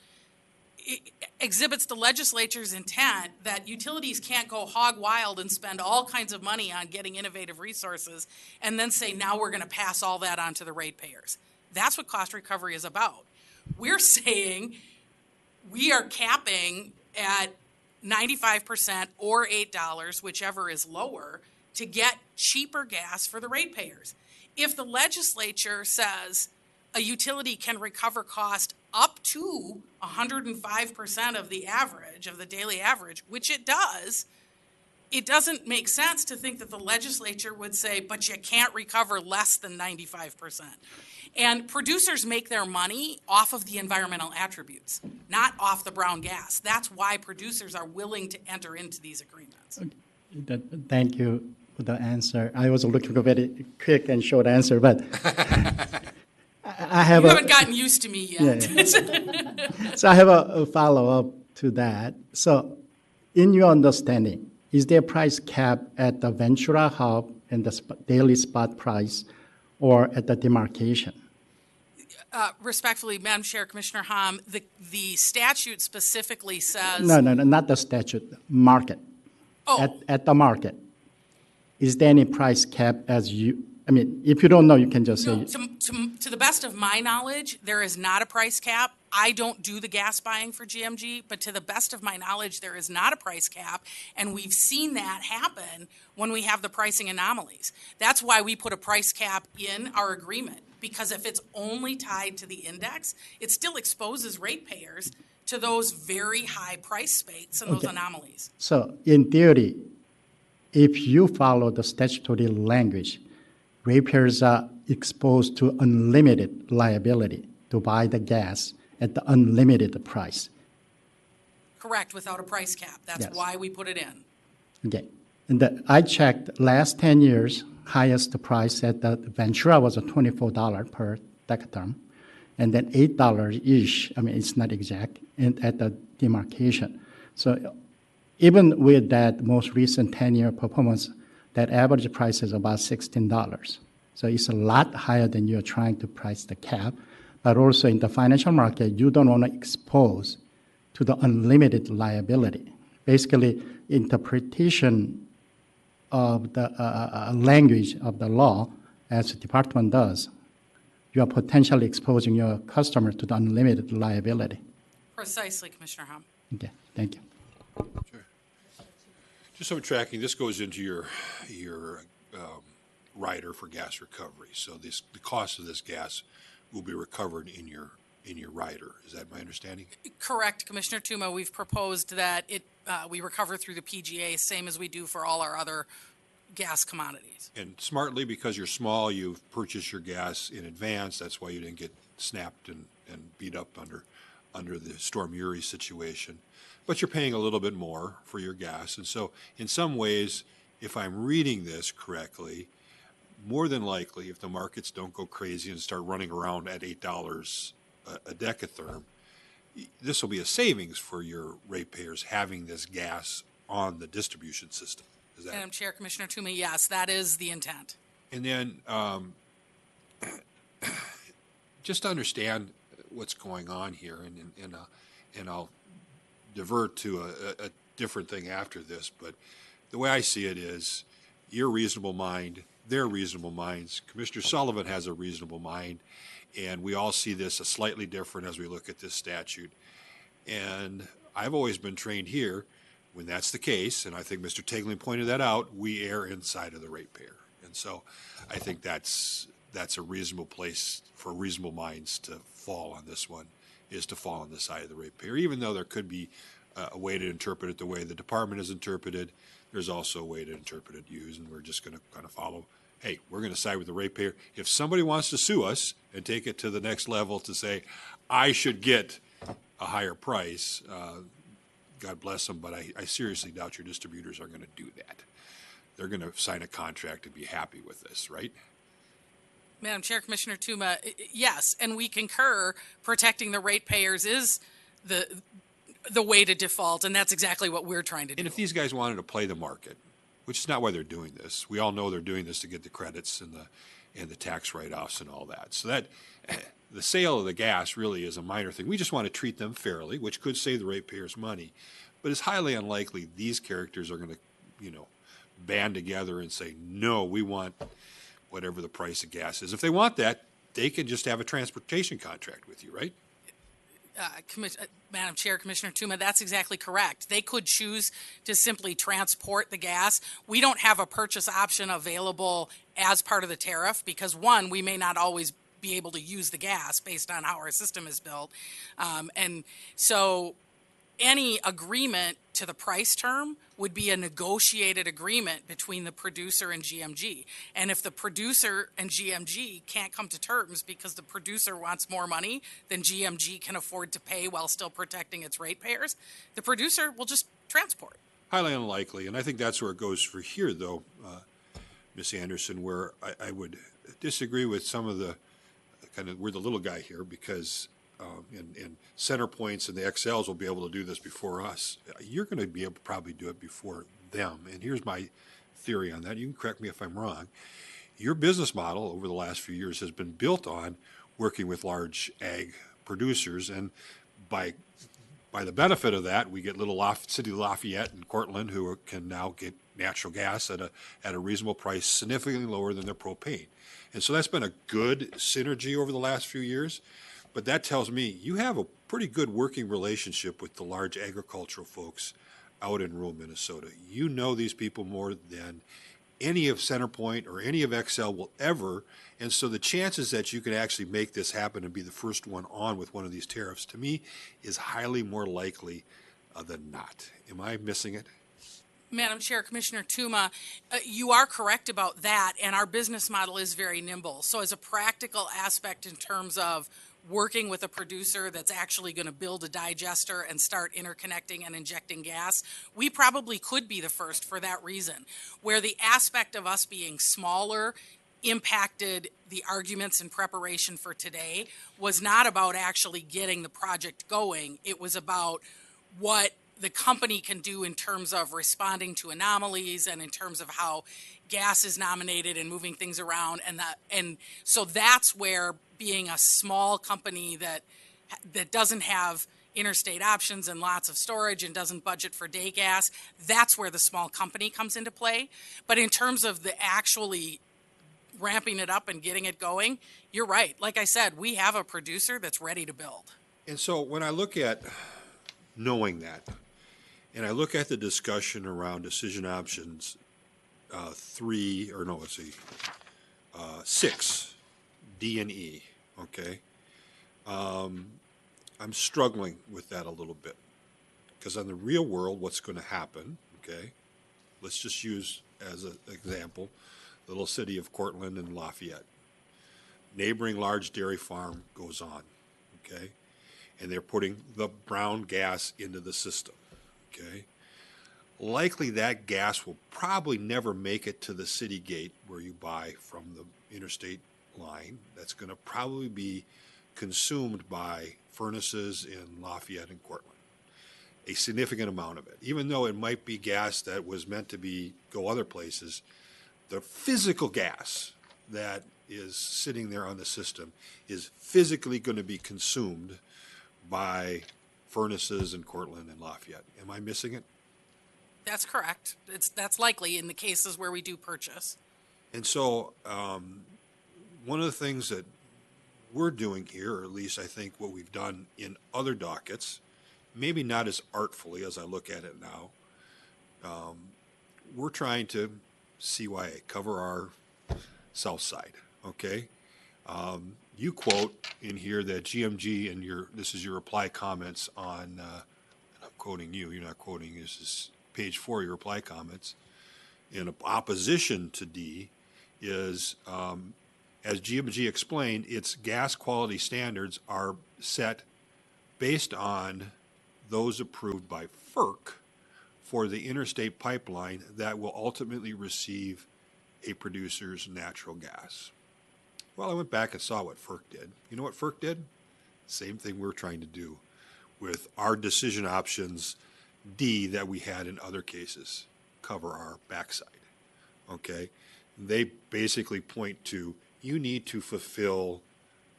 exhibits the legislature's intent that utilities can't go hog wild and spend all kinds of money on getting innovative resources and then say, now we're going to pass all that on to the ratepayers. That's what cost recovery is about. We're saying we are capping at 95% or $8, whichever is lower, to get cheaper gas for the ratepayers. If the legislature says a utility can recover cost up to 105% of the average, of the daily average, which it doesn't make sense to think that the legislature would say, but you can't recover less than 95%. And producers make their money off of the environmental attributes, not off the brown gas. That's why producers are willing to enter into these agreements. Thank you for the answer. I was looking for a very quick and short answer, but I have you haven't gotten used to me yet. Yeah. So I have a follow-up to that. So in your understanding, is there a price cap at the Ventura hub and the daily spot price or at the demarcation? Respectfully, Madam Chair, Commissioner Hom, the statute specifically says... No, not the statute, market. Oh. At the market. Is there any price cap as you... I mean, if you don't know, you can just say... No, to the best of my knowledge, there is not a price cap. I don't do the gas buying for GMG, but to the best of my knowledge, there is not a price cap, and we've seen that happen when we have the pricing anomalies. That's why we put a price cap in our agreement, because if it's only tied to the index, it still exposes ratepayers to those very high price spikes and those anomalies. So, in theory, if you follow the statutory language, ratepayers are exposed to unlimited liability to buy the gas at the unlimited price. Correct, without a price cap. That's why we put it in. Okay. And I checked last 10 years, highest price at the Ventura was $24 per decatherm, and then $8-ish, I mean, it's not exact, and at the demarcation. So even with that most recent 10-year performance, that average price is about $16. So it's a lot higher than you're trying to price the cap. But also in the financial market, you don't want to expose to the unlimited liability. Basically, interpretation of the language of the law, as the department does, you are potentially exposing your customer to the unlimited liability. Precisely, Commissioner Hom. Okay, thank you. Sure. Just so I'm tracking, this goes into your rider for gas recovery. So the cost of this gas will be recovered in your rider. Is that my understanding? Correct, Commissioner Tuma. We've proposed that we recover through the PGA, same as we do for all our other gas commodities. And smartly, because you're small, you've purchased your gas in advance. That's why you didn't get snapped and beat up under the Storm Uri situation. But you're paying a little bit more for your gas. And so in some ways, if I'm reading this correctly, more than likely, if the markets don't go crazy and start running around at $8 a decatherm, this will be a savings for your ratepayers having this gas on the distribution system. Is that? Madam Chair, Commissioner Toomey, yes, that is the intent. And then just to understand what's going on here, and I'll divert to a different thing after this, but the way I see it is your reasonable mind, their reasonable minds. Commissioner Sullivan has a reasonable mind, and we all see this as slightly different as we look at this statute. And I've always been trained here, when that's the case, and I think Mr. Tegling pointed that out, we err inside of the ratepayer. And so I think that's a reasonable place for reasonable minds to fall on this one, is to fall on the side of the ratepayer. Even though there could be a way to interpret it the way the department is interpreted, there's also a way to interpret it used, and we're just going to kind of follow hey, we're going to side with the ratepayer. If somebody wants to sue us and take it to the next level to say, I should get a higher price, God bless them, but I seriously doubt your distributors are going to do that. They're going to sign a contract and be happy with this, right? Madam Chair, Commissioner Tuma, yes, and we concur protecting the ratepayers is the way to default, and that's exactly what we're trying to do. And if these guys wanted to play the market, which is not why they're doing this, we all know they're doing this to get the credits and the tax write-offs and all that. So that the sale of the gas really is a minor thing. We just want to treat them fairly, which could save the ratepayers money, but it's highly unlikely these characters are going to, band together and say, no, we want whatever the price of gas is. If they want that, they can just have a transportation contract with you, right? Madam Chair, Commissioner Tuma, that's exactly correct. They could choose to simply transport the gas. We don't have a purchase option available as part of the tariff because, one, we may not always be able to use the gas based on how our system is built. And so any agreement to the price term would be a negotiated agreement between the producer and GMG. And if the producer and GMG can't come to terms because the producer wants more money than GMG can afford to pay while still protecting its ratepayers, the producer will just transport. Highly unlikely, and I think that's where it goes for here, though, Ms. Anderson, where I would disagree with some of the we're the little guy here because and CenterPoints and the XLs will be able to do this before us. You're going to be able to probably do it before them. And here's my theory on that. You can correct me if I'm wrong. Your business model over the last few years has been built on working with large ag producers. And by the benefit of that, we get little City Lafayette and Cortland who can now get natural gas at a reasonable price, significantly lower than their propane. And so that's been a good synergy over the last few years. But that tells me you have a pretty good working relationship with the large agricultural folks out in rural Minnesota. You know these people more than any of CenterPoint or any of XL will ever. And so the chances that you can actually make this happen and be the first one on with one of these tariffs, to me, is highly more likely than not. Am I missing it? Madam Chair, Commissioner Tuma, you are correct about that, and our business model is very nimble. So as a practical aspect in terms of working with a producer that's actually going to build a digester and start interconnecting and injecting gas, we probably could be the first for that reason. Where the aspect of us being smaller impacted the arguments in preparation for today was not about actually getting the project going. It was about what the company can do in terms of responding to anomalies and in terms of how gas is nominated and moving things around. And so that's where being a small company that doesn't have interstate options and lots of storage and doesn't budget for day gas, that's where the small company comes into play. But in terms of the actually ramping it up and getting it going, you're right. Like I said, we have a producer that's ready to build. And so when I look at knowing that, and I look at the discussion around decision options 6, D and E, okay? I'm struggling with that a little bit because in the real world, what's going to happen, okay? Let's just use as an example, the little city of Cortland and Lafayette. Neighboring large dairy farm goes on, okay? And they're putting the brown gas into the system, okay? Likely that gas will probably never make it to the city gate where you buy from the interstate line. That's going to probably be consumed by furnaces in Lafayette and Cortland. A significant amount of it. Even though it might be gas that was meant to go other places, the physical gas that is sitting there on the system is physically going to be consumed by furnaces in Cortland and Lafayette. Am I missing it? That's correct. That's likely in the cases where we do purchase. And so one of the things that we're doing here, or at least I think what we've done in other dockets, maybe not as artfully as I look at it now, we're trying to CYA, cover our south side, okay? You quote in here that GMG, and this is your reply comments on, and I'm quoting you, you're not quoting, this is page 4 of your reply comments, in opposition to D, is, as GMG explained, its gas quality standards are set based on those approved by FERC for the interstate pipeline that will ultimately receive a producer's natural gas. Well, I went back and saw what FERC did. You know what FERC did? Same thing we're trying to do with our decision options D that we had in other cases, cover our backside. Okay? They basically point to, you need to fulfill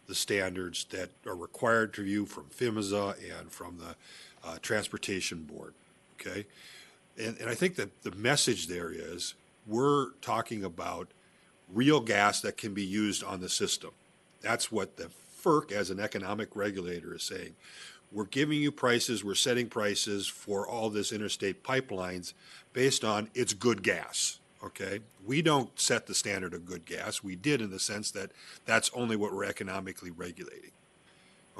the standards that are required to you from PHMSA and from the Transportation Board. Okay? And I think that the message there is, we're talking about real gas that can be used on the system. That's what the FERC as an economic regulator is saying. We're giving you prices, we're setting prices for all this interstate pipelines based on it's good gas, okay? We don't set the standard of good gas. We did in the sense that that's only what we're economically regulating,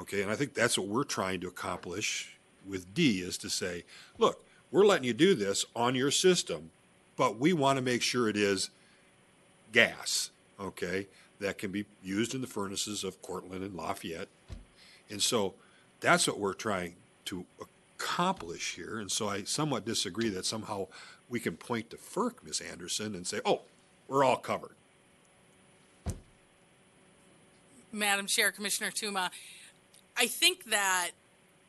okay? And I think that's what we're trying to accomplish with D, is to say, look, we're letting you do this on your system, but we want to make sure it is gas, okay, that can be used in the furnaces of Cortland and Lafayette. And so that's what we're trying to accomplish here. And so I somewhat disagree that somehow we can point to FERC, Ms. Anderson, and say, oh, we're all covered. Madam Chair, Commissioner Tuma, I think that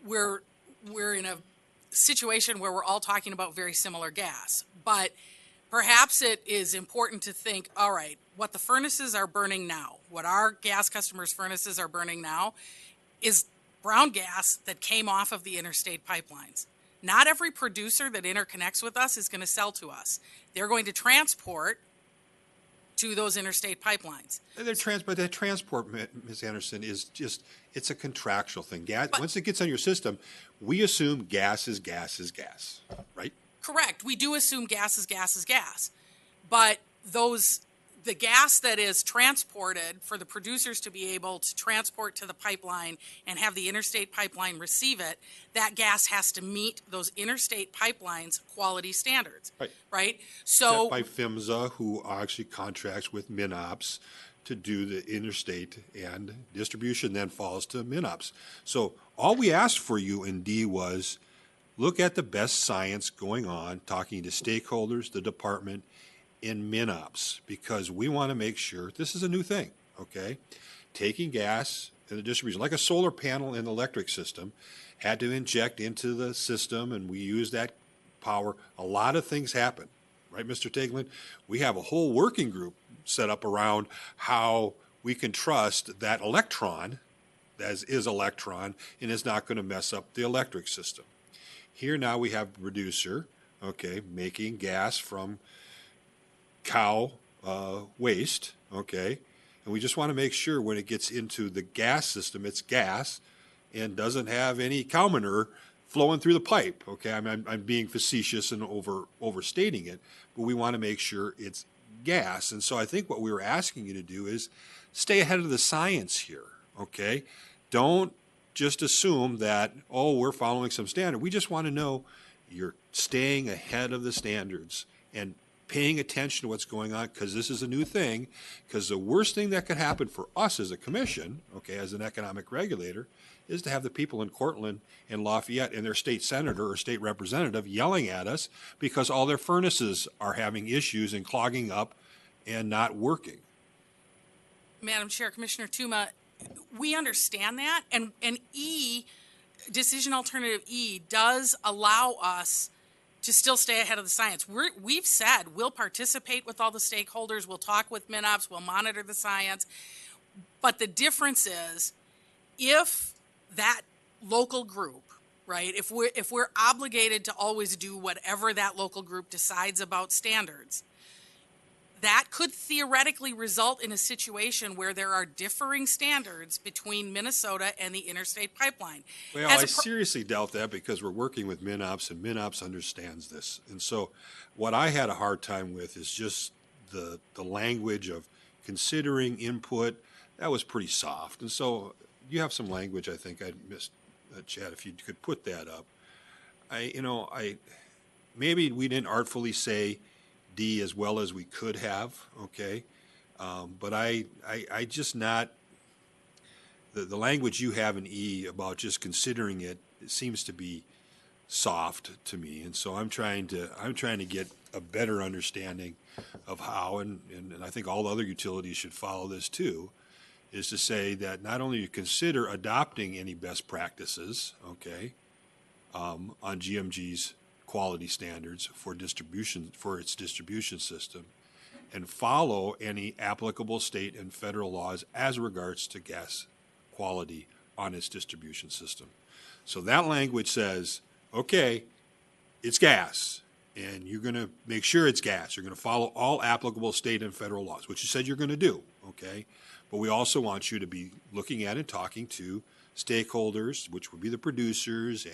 we're in a situation where we're all talking about very similar gas, but perhaps it is important to think, all right, what the furnaces are burning now, what our gas customers' furnaces are burning now, is brown gas that came off of the interstate pipelines. Not every producer that interconnects with us is going to sell to us. They're going to transport to those interstate pipelines. But that transport, Ms. Anderson, is just, it's a contractual thing. Gas, once it gets on your system, we assume gas is gas is gas, right? Correct. We do assume gas is gas is gas. But the gas that is transported for the producers to be able to transport to the pipeline and have the interstate pipeline receive it, that gas has to meet those interstate pipelines quality standards. Right? So set by PHMSA, who actually contracts with MinOps to do the interstate, and distribution then falls to MinOps. So all we asked for you in D was, look at the best science going on, talking to stakeholders, the department, in MinOps, because we want to make sure, this is a new thing, okay? Taking gas in the distribution, like a solar panel in the electric system, had to inject into the system, and we use that power. A lot of things happen, right, Mr. Tegman? We have a whole working group set up around how we can trust that electron, as is electron, and is not going to mess up the electric system. Here now we have a producer, okay, making gas from cow waste, okay, and we just want to make sure when it gets into the gas system, it's gas and doesn't have any cow manure flowing through the pipe, okay? I'm being facetious and overstating it, but we want to make sure it's gas. And so I think what we were asking you to do is stay ahead of the science here, okay? Don't just assume that, oh, we're following some standard. We just want to know you're staying ahead of the standards and paying attention to what's going on, because this is a new thing, because the worst thing that could happen for us as a commission, okay, as an economic regulator, is to have the people in Cortland and Lafayette and their state senator or state representative yelling at us because all their furnaces are having issues and clogging up and not working. Madam Chair, Commissioner Tuma, we understand that, and E, decision alternative E, does allow us to still stay ahead of the science. We've said we'll participate with all the stakeholders, we'll talk with MinOps, we'll monitor the science, but the difference is, if that local group, right, if we're obligated to always do whatever that local group decides about standards, that could theoretically result in a situation where there are differing standards between Minnesota and the interstate pipeline. Well, I seriously doubt that, because we're working with MinOps, and MinOps understands this. And so what I had a hard time with is just the language of considering input. That was pretty soft. And so you have some language, I think I missed, Chad, if you could put that up. Maybe we didn't artfully say D as well as we could have, okay? But I just not, the language you have in E about just considering it seems to be soft to me. And so I'm trying to get a better understanding of how, and I think all other utilities should follow this too, is to say that not only you consider adopting any best practices, okay, on GMG's quality standards for distribution, for its distribution system, and follow any applicable state and federal laws as regards to gas quality on its distribution system. So that language says, okay, it's gas, and you're going to make sure it's gas. You're going to follow all applicable state and federal laws, which you said you're going to do, okay? But we also want you to be looking at and talking to stakeholders, which would be the producers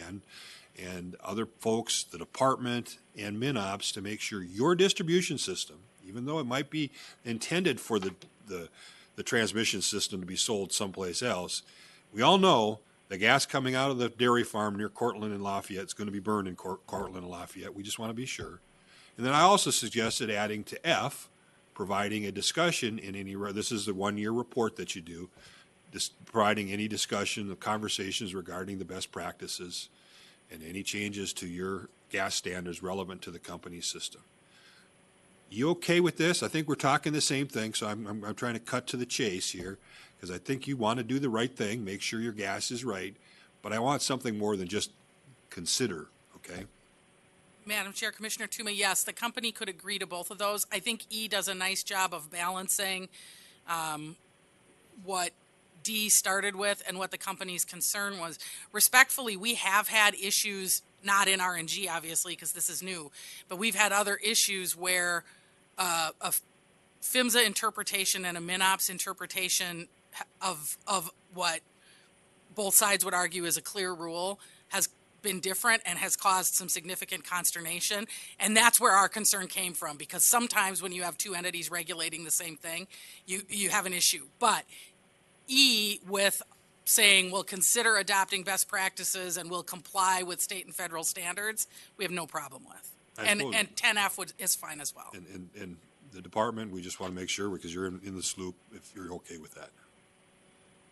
and other folks, the department and MinOps, to make sure your distribution system, even though it might be intended for the transmission system to be sold someplace else, we all know the gas coming out of the dairy farm near Cortland and Lafayette is going to be burned in Cortland and Lafayette. We just want to be sure. And then I also suggested adding to F, providing a discussion in any, this is the 1-year report that you do, providing any discussion of conversations regarding the best practices and any changes to your gas standards relevant to the company's system. You okay with this? I think we're talking the same thing, so I'm trying to cut to the chase here, because I think you want to do the right thing, make sure your gas is right, but I want something more than just consider, okay? Madam Chair, Commissioner Toomey, yes, the company could agree to both of those. I think E does a nice job of balancing what D started with and what the company's concern was. Respectfully, we have had issues, not in RNG obviously, because this is new, but we've had other issues where a PHMSA interpretation and a MinOps interpretation of what both sides would argue is a clear rule has been different and has caused some significant consternation. And that's where our concern came from, because sometimes when you have two entities regulating the same thing, you have an issue. But E, with saying we'll consider adopting best practices and we'll comply with state and federal standards, we have no problem with. And 10F is fine as well. And the department, we just want to make sure, because you're in the sloop, if you're okay with that.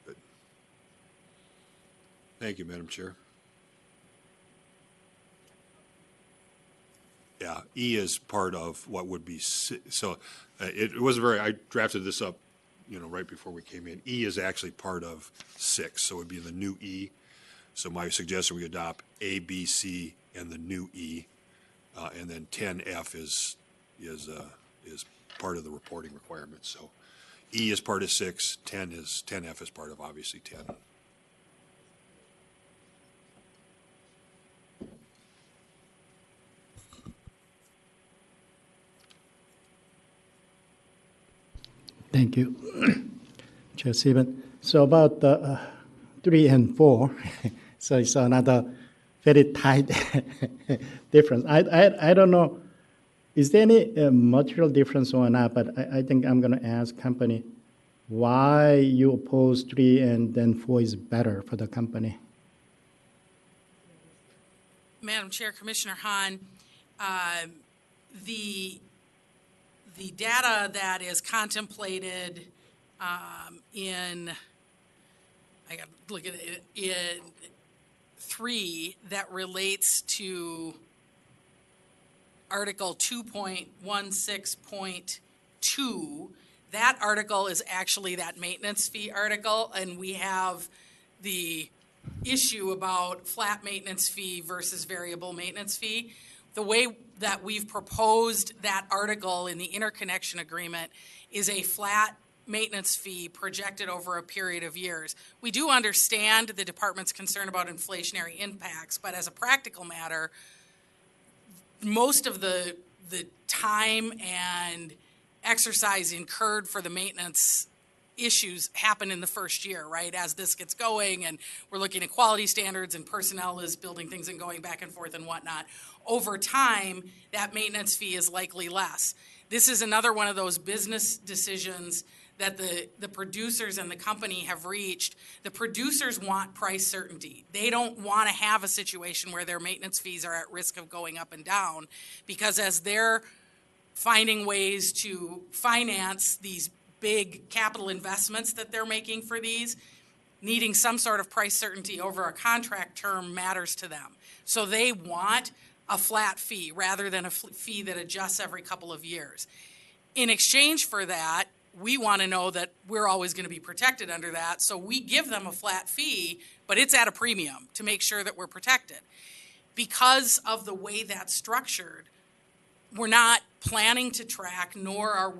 Good. Thank you, Madam Chair. Yeah, E is part of what would be, so it was I drafted this up, right before we came in. E is actually part of 6, so it would be the new E. So my suggestion, we adopt A, B, C, and the new E, and then 10F is part of the reporting requirements. So E is part of 6, 10F is part of obviously 10. Thank you, Chair Stephen. So about 3 and 4, so it's another very tight difference. I don't know, is there any material difference or not, but I think I'm going to ask company why you oppose 3 and then 4 is better for the company. Madam Chair, Commissioner Hahn, the data that is contemplated in, I got to look at it, in 3 that relates to Article 2.16.2, that article is actually that maintenance fee article, and we have the issue about flat maintenance fee versus variable maintenance fee. The way that we've proposed that article in the interconnection agreement is a flat maintenance fee projected over a period of years. We do understand the department's concern about inflationary impacts, but as a practical matter, most of the time and exercise incurred for the maintenance issues happen in the first year, right? As this gets going and we're looking at quality standards and personnel is building things and going back and forth and whatnot. Over time, that maintenance fee is likely less. This is another one of those business decisions that the producers and the company have reached. The producers want price certainty. They don't want to have a situation where their maintenance fees are at risk of going up and down, because as they're finding ways to finance these big capital investments that they're making for these, needing some sort of price certainty over a contract term matters to them. So they want a flat fee rather than a fee that adjusts every couple of years. In exchange for that, we want to know that we're always going to be protected under that. So we give them a flat fee, but it's at a premium to make sure that we're protected. Because of the way that's structured, we're not planning to track, nor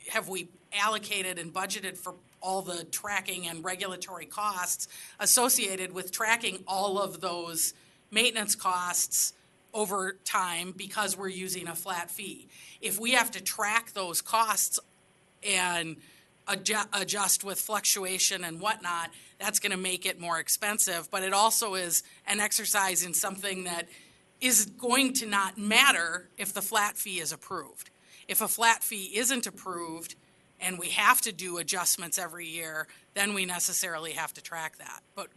have we allocated and budgeted for all the tracking and regulatory costs associated with tracking all of those maintenance costs over time because we're using a flat fee. If we have to track those costs and adjust with fluctuation and whatnot, that's going to make it more expensive. But it also is an exercise in something that is going to not matter if the flat fee is approved. If a flat fee isn't approved and we have to do adjustments every year, then we necessarily have to track that. But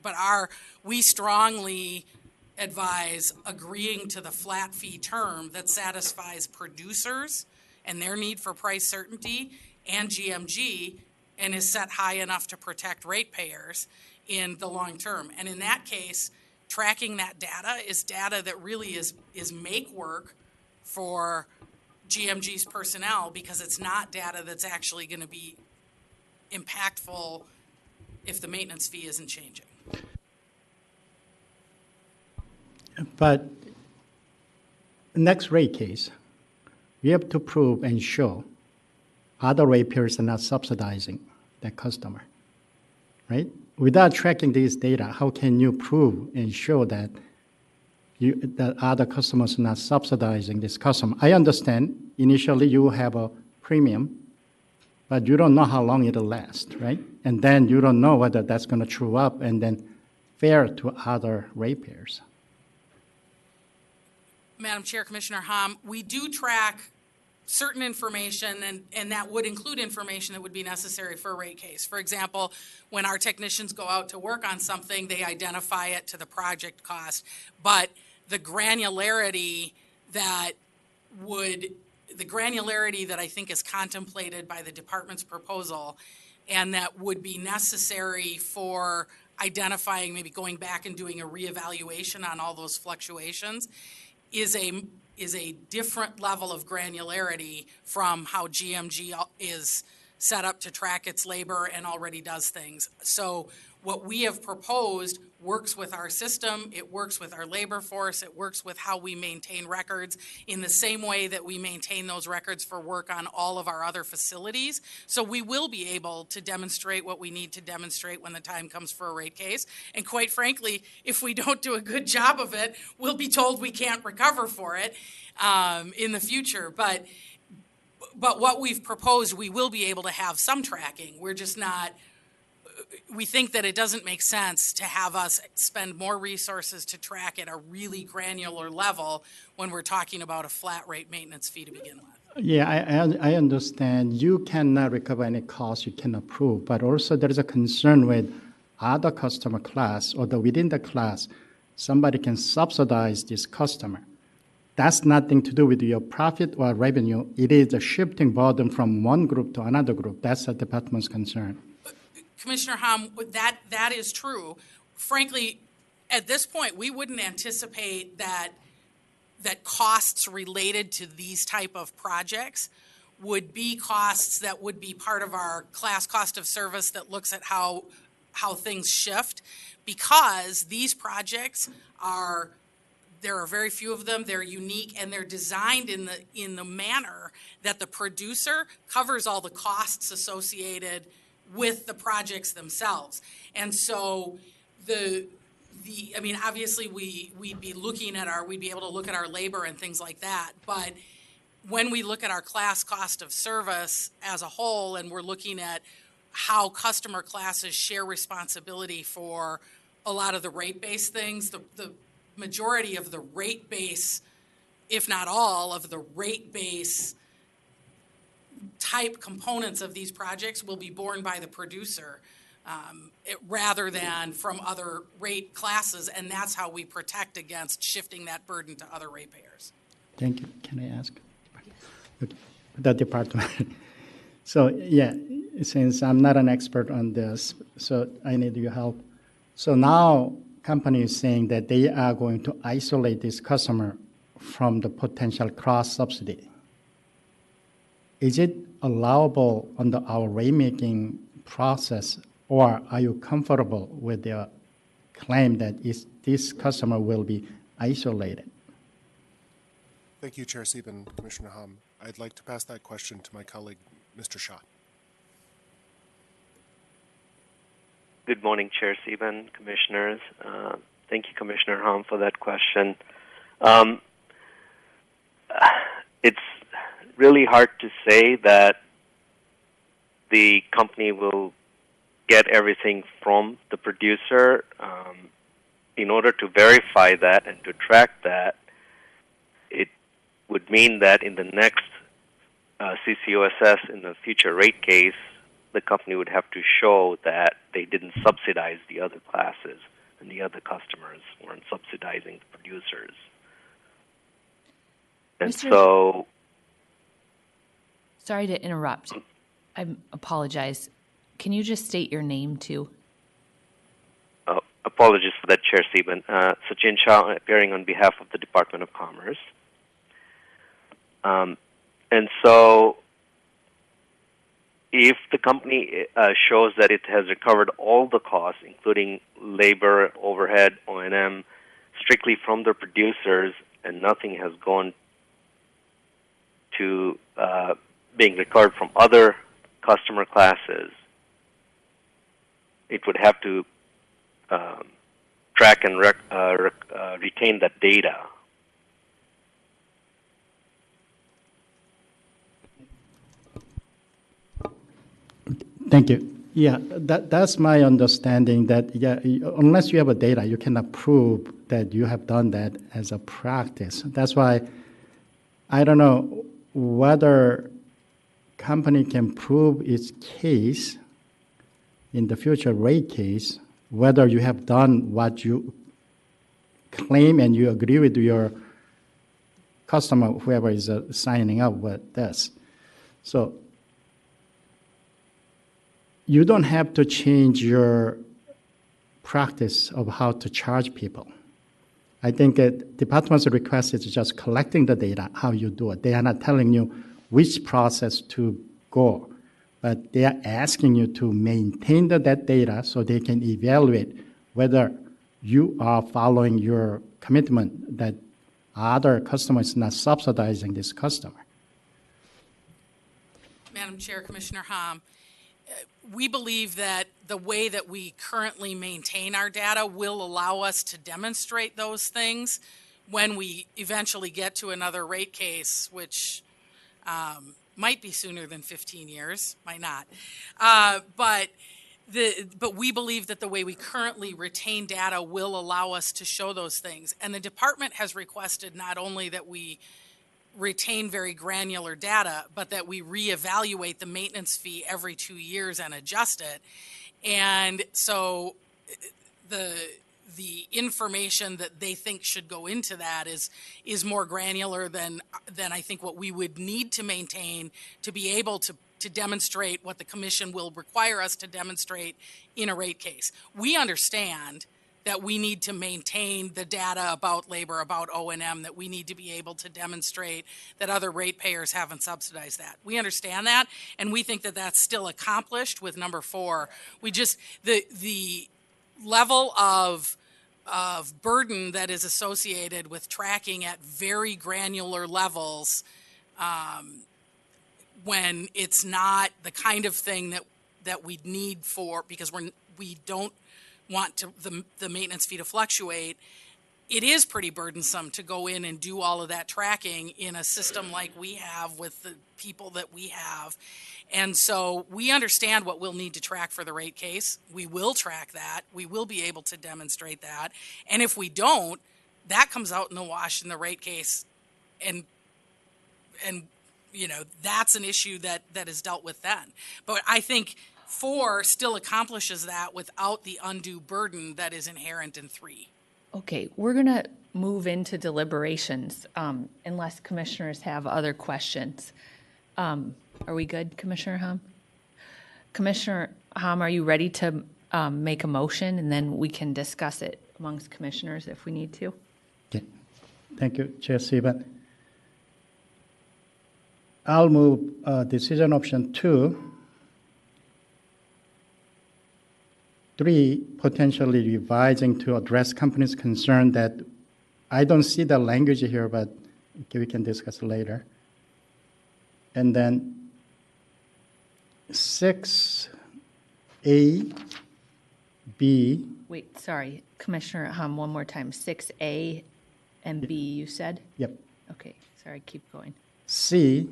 we strongly advise agreeing to the flat fee term that satisfies producers and their need for price certainty and GMG and is set high enough to protect ratepayers in the long term. And in that case, tracking that data is data that really is make work for GMG's personnel because it's not data that's actually going to be impactful if the maintenance fee isn't changing. But next rate case, we have to prove and show other ratepayers are not subsidizing that customer, right? Without tracking these data, how can you prove and show that that other customers are not subsidizing this customer? I understand initially you have a premium, but you don't know how long it'll last, right? And then you don't know whether that's going to true up and then fair to other ratepayers. Madam Chair, Commissioner Hom, we do track certain information, and that would include information that would be necessary for a rate case. For example, when our technicians go out to work on something, they identify it to the project cost. But the granularity that I think is contemplated by the department's proposal and that would be necessary for identifying, maybe going back and doing a reevaluation on all those fluctuations is a different level of granularity from how GMG is set up to track its labor and already does things. So what we have proposed works with our system, it works with our labor force, it works with how we maintain records in the same way that we maintain those records for work on all of our other facilities. So we will be able to demonstrate what we need to demonstrate when the time comes for a rate case. And quite frankly, if we don't do a good job of it, we'll be told we can't recover for it in the future. But what we've proposed, we will be able to have some tracking. We're just not. We think that it doesn't make sense to have us spend more resources to track at a really granular level when we're talking about a flat rate maintenance fee to begin with. Yeah, I understand you cannot recover any costs you cannot prove, but also there is a concern with other customer class or within the class, somebody can subsidize this customer. That's nothing to do with your profit or revenue. It is a shifting burden from one group to another group. That's the department's concern. Commissioner Hom, that is true. Frankly, at this point, we wouldn't anticipate that costs related to these type of projects would be costs that would be part of our class cost of service that looks at how things shift, because these projects there are very few of them, they're unique, and they're designed in the manner that the producer covers all the costs associated with the projects themselves. And so obviously we'd be able to look at our labor and things like that. But when we look at our class cost of service as a whole, and we're looking at how customer classes share responsibility for a lot of the rate-based things, the majority of the rate base, if not all of the rate base type components of these projects will be borne by the producer rather than from other rate classes, and that's how we protect against shifting that burden to other ratepayers. Thank you. Can I ask? Yes. Okay. The department. So, yeah, since I'm not an expert on this, so I need your help. So now company is saying that they are going to isolate this customer from the potential cross-subsidy. Is it allowable under our rate-making process, or are you comfortable with the claim that this customer will be isolated? Thank you, Chair Sieben, Commissioner Hom. I'd like to pass that question to my colleague, Mr. Shaw. Good morning, Chair Sieben, Commissioners. Thank you, Commissioner Hom, for that question. It's really hard to say that the company will get everything from the producer. In order to verify that and to track that, it would mean that in the next CCOSS, in the future rate case, the company would have to show that they didn't subsidize the other classes and the other customers weren't subsidizing the producers. And so... Sorry to interrupt. I apologize. Can you just state your name, too? Apologies for that, Chair Sieben. Sachin Shah, appearing on behalf of the Department of Commerce. And so if the company shows that it has recovered all the costs, including labor, overhead, O&M, strictly from the producers, and nothing has gone to being recovered from other customer classes, it would have to track and retain that data. Thank you. Yeah, that's my understanding that, yeah, unless you have a data, you cannot prove that you have done that as a practice. That's why I don't know whether company can prove its case in the future rate case, whether you have done what you claim and you agree with your customer, whoever is signing up with this. So you don't have to change your practice of how to charge people. I think department's request is just collecting the data, how you do it. They are not telling you which process to go, but they are asking you to maintain that data so they can evaluate whether you are following your commitment that other customers not subsidizing this customer. Madam Chair, Commissioner Hom, we believe that the way that we currently maintain our data will allow us to demonstrate those things when we eventually get to another rate case, which might be sooner than 15 years, might not. But we believe that the way we currently retain data will allow us to show those things. And the department has requested not only that we retain very granular data, but that we reevaluate the maintenance fee every 2 years and adjust it. And so the information that they think should go into that is more granular than I think what we would need to maintain to be able to demonstrate what the commission will require us to demonstrate in a rate case. We understand that we need to maintain the data about labor, about O&M, that we need to be able to demonstrate that other ratepayers haven't subsidized that. We understand that, and we think that that's still accomplished with number 4. We just, the level of burden that is associated with tracking at very granular levels when it's not the kind of thing that we need for, because we don't want the maintenance fee to fluctuate, it is pretty burdensome to go in and do all of that tracking in a system like we have with the people that we have. And so we understand what we'll need to track for the rate case. We will track that. We will be able to demonstrate that. And if we don't, that comes out in the wash in the rate case. And you know, that's an issue that is dealt with then. But I think 4 still accomplishes that without the undue burden that is inherent in 3. Okay, we're going to move into deliberations unless commissioners have other questions. Are we good, Commissioner Hom? Commissioner Hom, are you ready to make a motion, and then we can discuss it amongst commissioners if we need to? Okay. Thank you, Chair Sieben. I'll move decision option 2. 3, potentially revising to address companies' concern that I don't see the language here, but we can discuss later. And then 6A, B. Wait, sorry, Commissioner Hom, one more time. 6A and B, you said? Yep. Okay, sorry, keep going. C,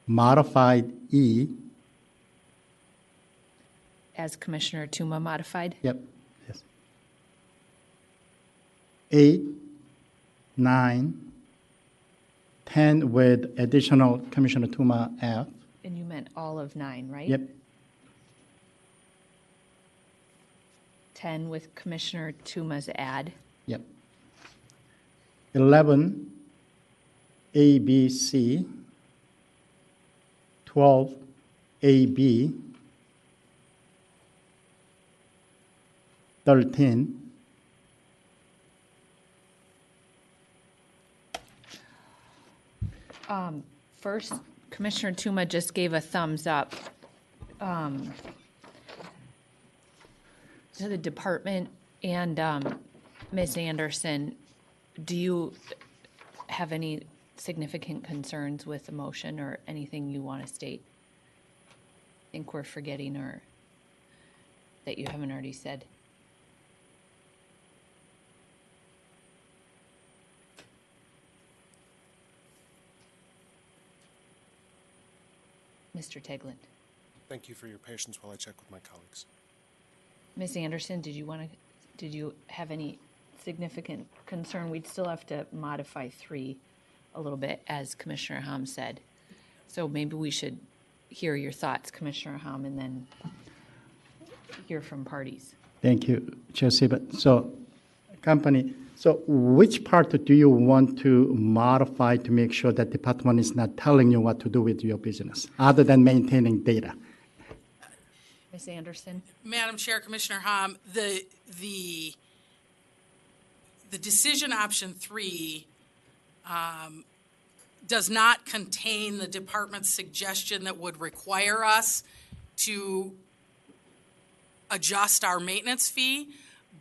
modified E. As Commissioner Tuma modified? Yep. Yes. 8, 9, 10 with additional Commissioner Tuma F. And you meant all of 9, right? Yep. 10 with Commissioner Tuma's add. Yep. 11, A, B, C. 12, A, B. 13. First, Commissioner Tuma just gave a thumbs up to the department, and Ms. Anderson, do you have any significant concerns with the motion or anything you want to state? Think we're forgetting or that you haven't already said? Mr. Tegland. Thank you for your patience while I check with my colleagues. Ms. Anderson, did you have any significant concern? We'd still have to modify 3 a little bit, as Commissioner Hom said. So maybe we should hear your thoughts, Commissioner Hom, and then hear from parties. Thank you, Chair Siebert. So, which part do you want to modify to make sure that department is not telling you what to do with your business, other than maintaining data? Ms. Anderson? Madam Chair, Commissioner Hom, the decision option 3 does not contain the department's suggestion that would require us to adjust our maintenance fee,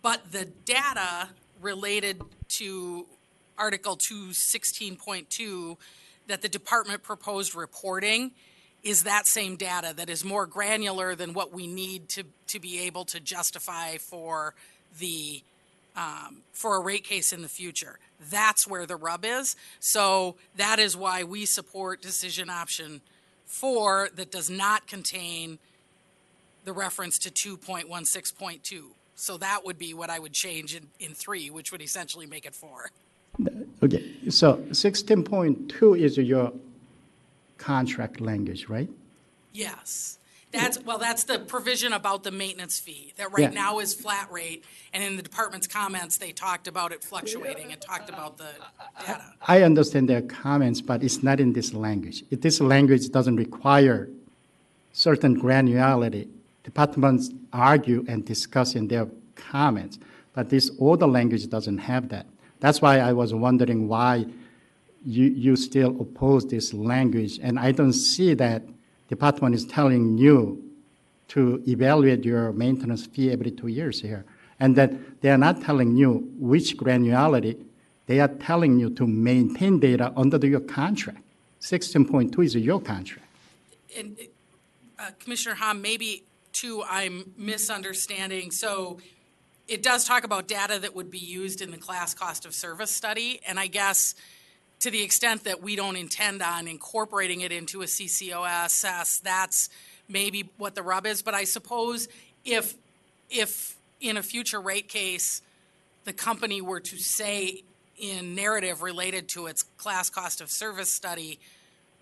but the data related to Article 216.2 that the department proposed reporting is that same data that is more granular than what we need to be able to justify for the for a rate case in the future. That's where the rub is. So that is why we support decision option 4 that does not contain the reference to 2.16.2. So that would be what I would change in 3, which would essentially make it 4. Okay, so 16.2 is your contract language, right? Yes. That's the provision about the maintenance fee that right Yeah. now is flat rate. And in the department's comments, they talked about it fluctuating and talked about the data. I understand their comments, but it's not in this language. If this language doesn't require certain granularity. Departments argue and discuss in their comments, but this older language doesn't have that. That's why I was wondering why you still oppose this language, and I don't see that department is telling you to evaluate your maintenance fee every 2 years here, and that they are not telling you which granularity. They are telling you to maintain data under your contract. 16.2 is your contract. And Commissioner Hom, maybe too I'm misunderstanding. So it does talk about data that would be used in the class cost of service study, and I guess to the extent that we don't intend on incorporating it into a CCOSS, that's maybe what the rub is. But I suppose if in a future rate case, the company were to say in narrative related to its class cost of service study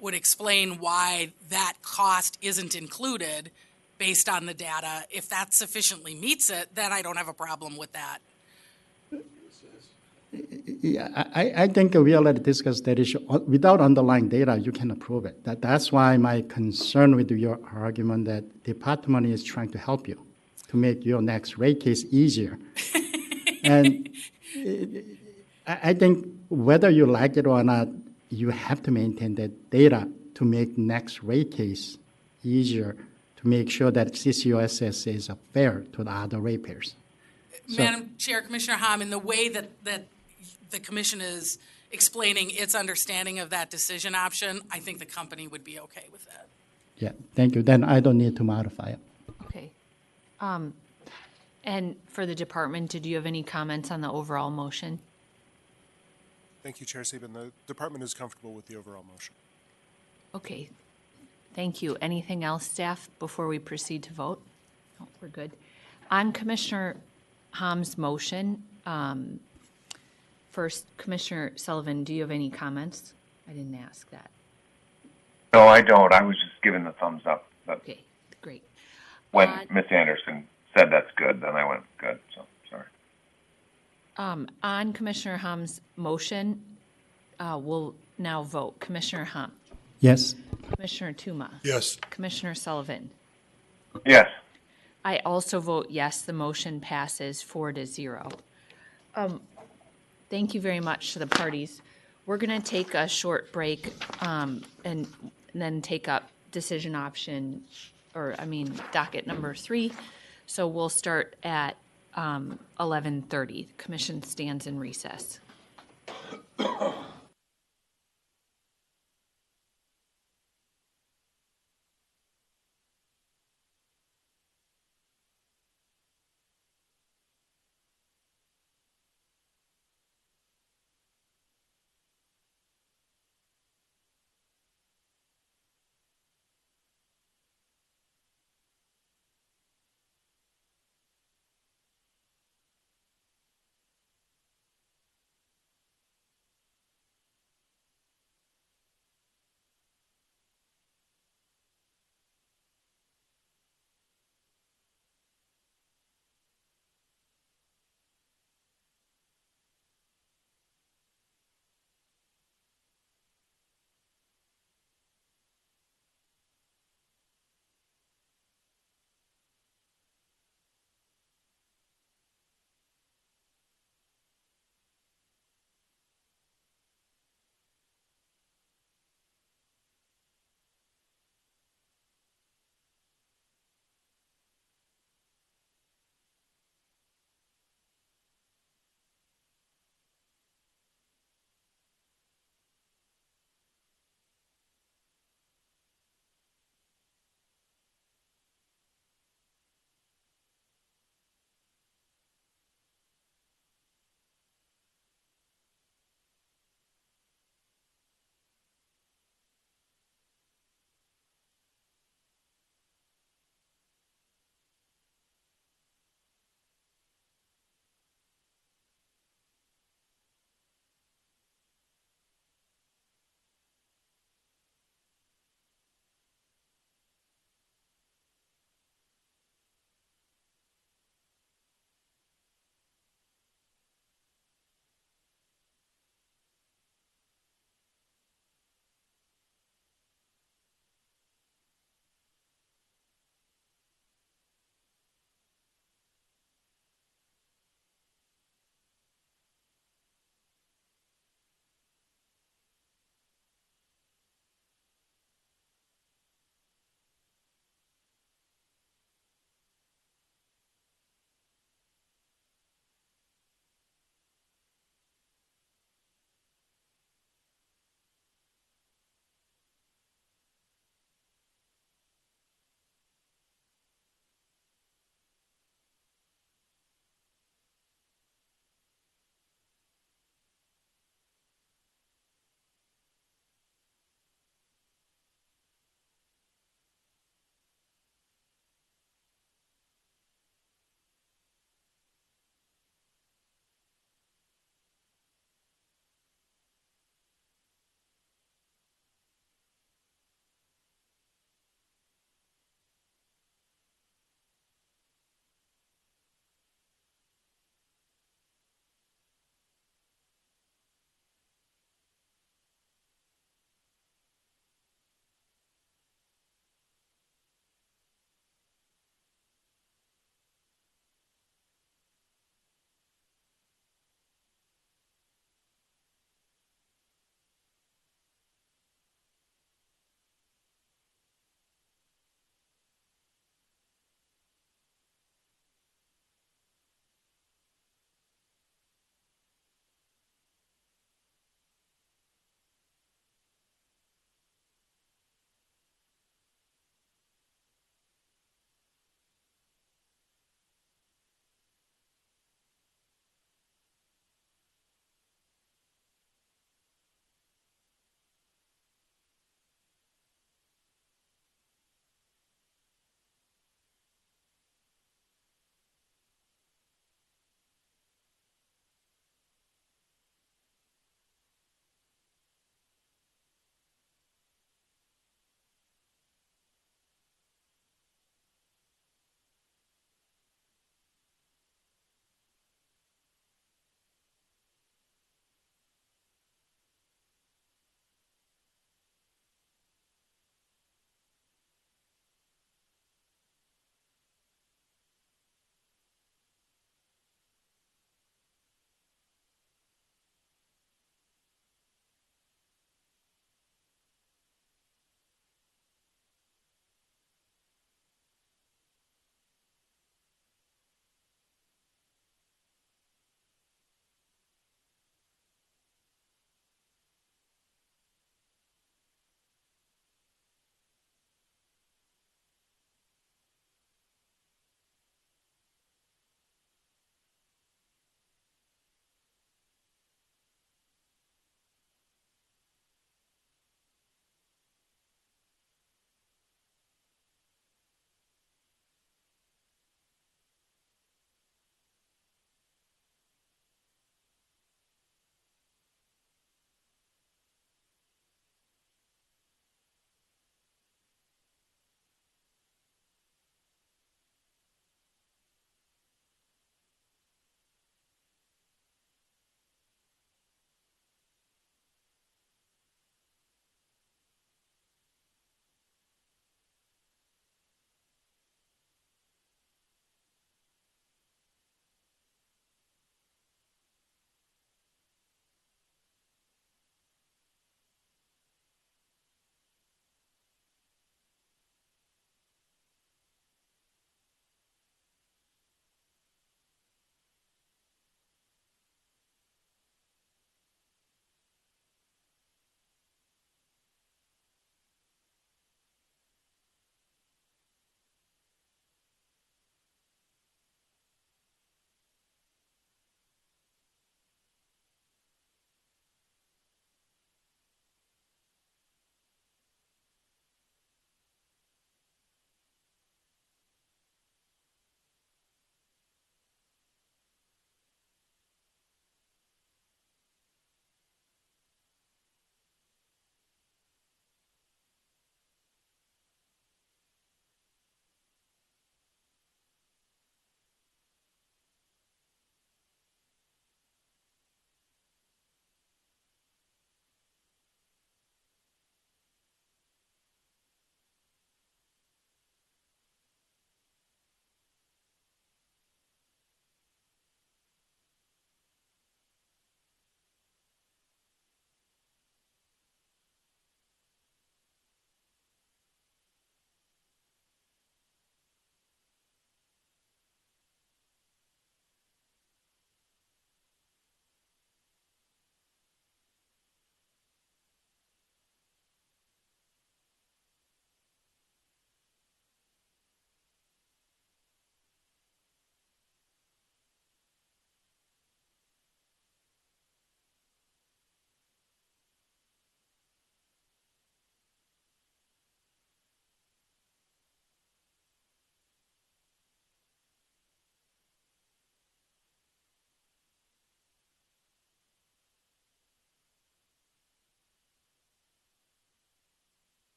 would explain why that cost isn't included based on the data, if that sufficiently meets it, then I don't have a problem with that. Yeah, I think we already discussed that issue. Without underlying data, you can approve it. That's why my concern with your argument that department is trying to help you to make your next rate case easier. And I think whether you like it or not, you have to maintain that data to make next rate case easier, to make sure that CCOSS is fair to the other ratepayers. Madam Chair, Commissioner Hom, in the way that the commission is explaining its understanding of that decision option, I think the company would be okay with that. Yeah, thank you. Then I don't need to modify it. Okay. And for the department, did you have any comments on the overall motion? Thank you, Chair Sieben. The department is comfortable with the overall motion. Okay. Thank you. Anything else, staff, before we proceed to vote? No, we're good. On Commissioner Hom's motion, first, Commissioner Sullivan, do you have any comments? I didn't ask that. No, I don't. I was just giving the thumbs up. But Okay, great. when Ms. Anderson said that's good, then I went, good. So, sorry. On Commissioner Hom's motion, we'll now vote. Commissioner Hom, Yes. Commissioner Tuma, Yes. Commissioner Sullivan. Yes. I also vote yes, the motion passes 4-0. Thank you very much to the parties. We're going to take a short break and then take up decision option, docket number 3. So we'll start at 11:30. The commission stands in recess.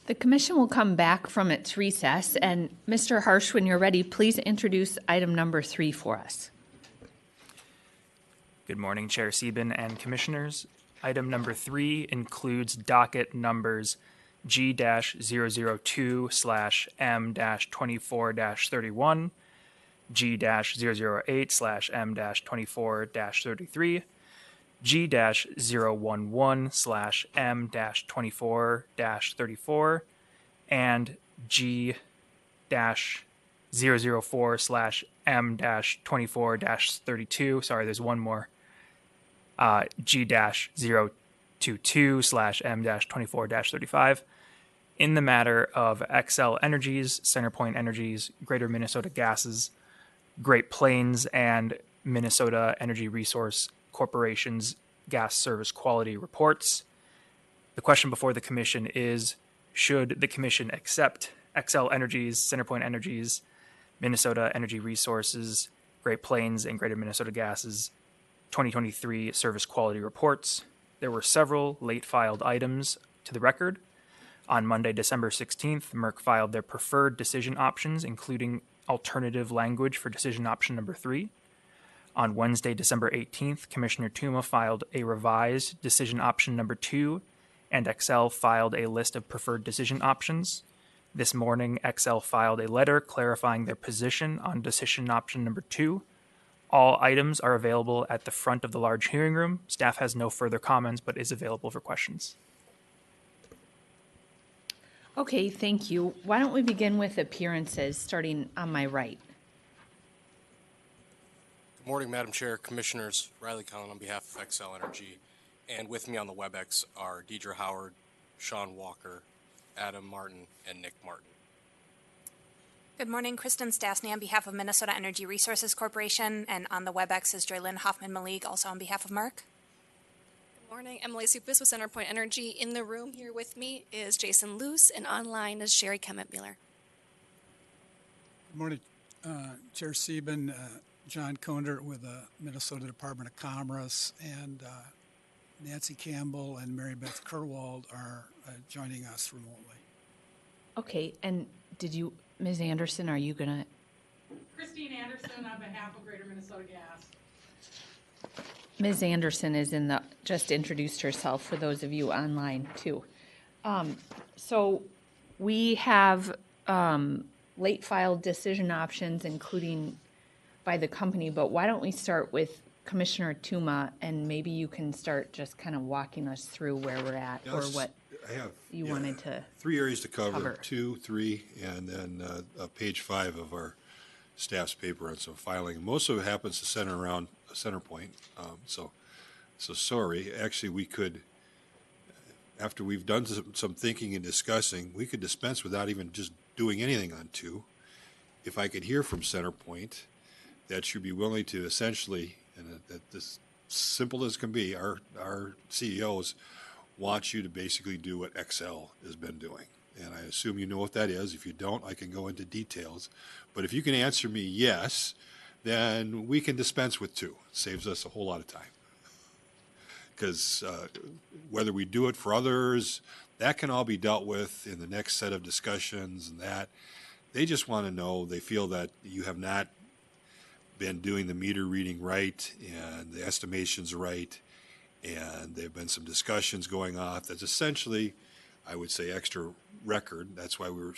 The commission will come back from its recess, and Mr. Harsh, when you're ready, please introduce item number 3 for us. Good morning, Chair Sieben and Commissioners. Item number 3 includes docket numbers G-002/M-24-31, G-008/M-24-33, G-011/M-24-34, and G-004/M-24-32. Sorry, there's one more. G-022/M-24-35 in the matter of XL Energies, CenterPoint Energies, Greater Minnesota Gases, Great Plains, and Minnesota Energy Resource Corporation's gas service quality reports. The question before the Commission is, should the Commission accept XL Energies, CenterPoint Energies, Minnesota Energy Resources, Great Plains, and Greater Minnesota Gases 2023 service quality reports? There were several late filed items to the record. On Monday, December 16th, MERC filed their preferred decision options, including alternative language for decision option number 3. On Wednesday, December 18th, Commissioner Tuma filed a revised decision option number 2, and XL filed a list of preferred decision options. This morning, XL filed a letter clarifying their position on decision option number 2. All items are available at the front of the large hearing room. Staff has no further comments, but is available for questions. Okay, thank you. Why don't we begin with appearances, starting on my right? Good morning, Madam Chair, Commissioners. Riley Cullen on behalf of XL Energy. And with me on the WebEx are Deidre Howard, Sean Walker, Adam Martin, and Nick Martin. Good morning, Kristen Stasny on behalf of Minnesota Energy Resources Corporation, and on the WebEx is Joylyn Hoffman-Malik, also on behalf of MERC. Good morning, Emily Supis with CenterPoint Energy. In the room here with me is Jason Luce, and online is Sherry Kemet-Mueller. Good morning, Chair Sieben, John Konder with the Minnesota Department of Commerce, and Nancy Campbell and Mary Beth Kerwald are joining us remotely. Okay, and did you, Ms. Anderson, are you going to? Christine Anderson on behalf of Greater Minnesota Gas. Ms. Anderson is just introduced herself for those of you online too. So we have late filed decision options, including by the company, but why don't we start with Commissioner Tuma, and maybe you can start just kind of walking us through where we're at, or what you wanted to 3 areas to cover, 2, 3, and then page 5 of our staff's paper on some filing. Most of it happens to center around CenterPoint. So sorry. Actually, we could, after we've done some thinking and discussing, we could dispense without even just doing anything on 2. If I could hear from CenterPoint that you'd be willing to essentially, and that this simple as can be, our CEOs want you to basically do what XL has been doing. And I assume you know what that is. If you don't, I can go into details. But if you can answer me yes, then we can dispense with 2. It saves us a whole lot of time. Because whether we do it for others, that can all be dealt with in the next set of discussions, and that they just want to know, they feel that you have not been doing the meter reading right and the estimations right, and there have been some discussions going off that's essentially, I would say, extra record. That's why we were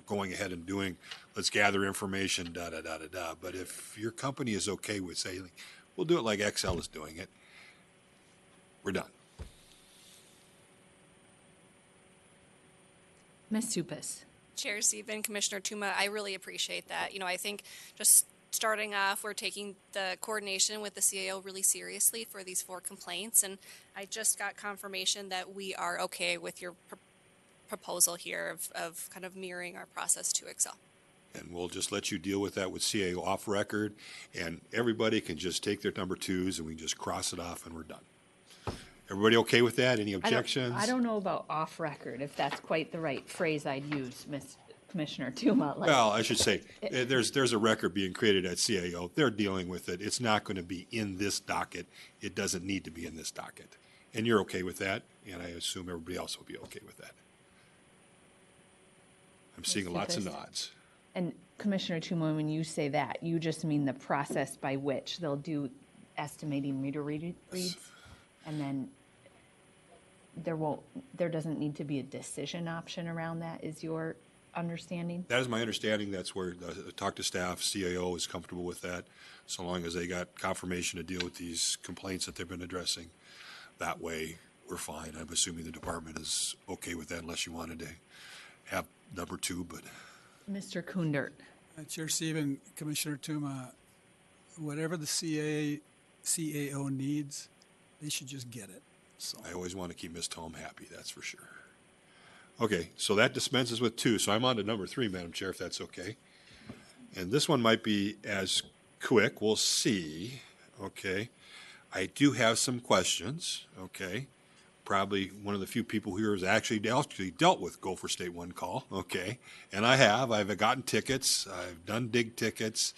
going ahead and doing, let's gather information, da-da-da-da-da. But if your company is okay with saying, we'll do it like XL is doing it, we're done. Ms. Supis. Chair Sieben, Commissioner Tuma, I really appreciate that. I think just starting off, we're taking the coordination with the CAO really seriously for these 4 complaints, and I just got confirmation that we are okay with your proposal here of kind of mirroring our process to Excel. And we'll just let you deal with that with CAO off record, and everybody can just take their number 2s and we can just cross it off and we're done. Everybody okay with that? Any objections? I don't know about off record, if that's quite the right phrase I'd use, Commissioner Tuma. Well, I should say, there's a record being created at CAO. They're dealing with it. It's not going to be in this docket. It doesn't need to be in this docket. And you're okay with that, and I assume everybody else will be okay with that. I'm seeing lots of Supis. nods. And Commissioner Tuma, when you say that, you just mean the process by which they'll do estimating meter reads, and then there doesn't need to be a decision option around that, is your understanding? That is my understanding. That's where talk to staff, CAO is comfortable with that, so long as they got confirmation to deal with these complaints that they've been addressing. That way, we're fine. I'm assuming the department is okay with that, unless you wanted to have number two, but. Mr. Kundert. Chair Stephen, Commissioner Tuma, whatever the CAO needs, they should just get it. So I always want to keep Ms. Tom happy, that's for sure. Okay, so that dispenses with two. So I'm on to number three, Madam Chair, if that's okay. And this one might be as quick. We'll see. Okay. I do have some questions. Okay. Probably one of the few people here has actually dealt with Gopher State One Call. Okay. And I've gotten tickets. I've done dig tickets,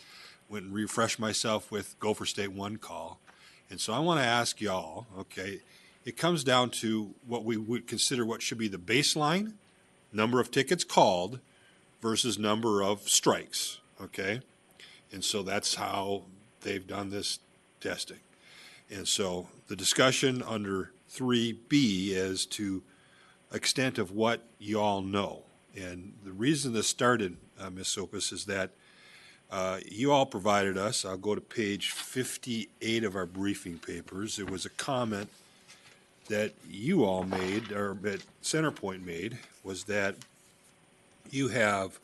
went and refreshed myself with Gopher State One Call. And so I want to ask y'all, okay, it comes down to what we would consider what should be the baseline number of tickets called versus number of strikes, okay? And so that's how they've done this testing. And so the discussion under 3B is to extent of what you all know. And the reason this started, Ms. Sopis, is that you all provided us, I'll go to page 58 of our briefing papers. There was a comment that you all made, or that CenterPoint made, was that you have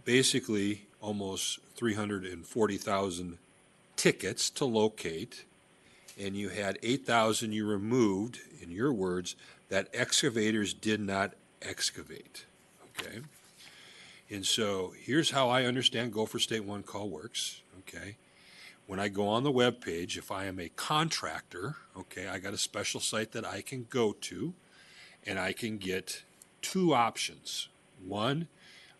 basically almost 340,000 tickets to locate, and you had 8,000 you removed, in your words, that excavators did not excavate, okay? And so here's how I understand Gopher State One Call works, okay? When I go on the web page, if I am a contractor, okay, I got a special site that I can go to, and I can get two options. One,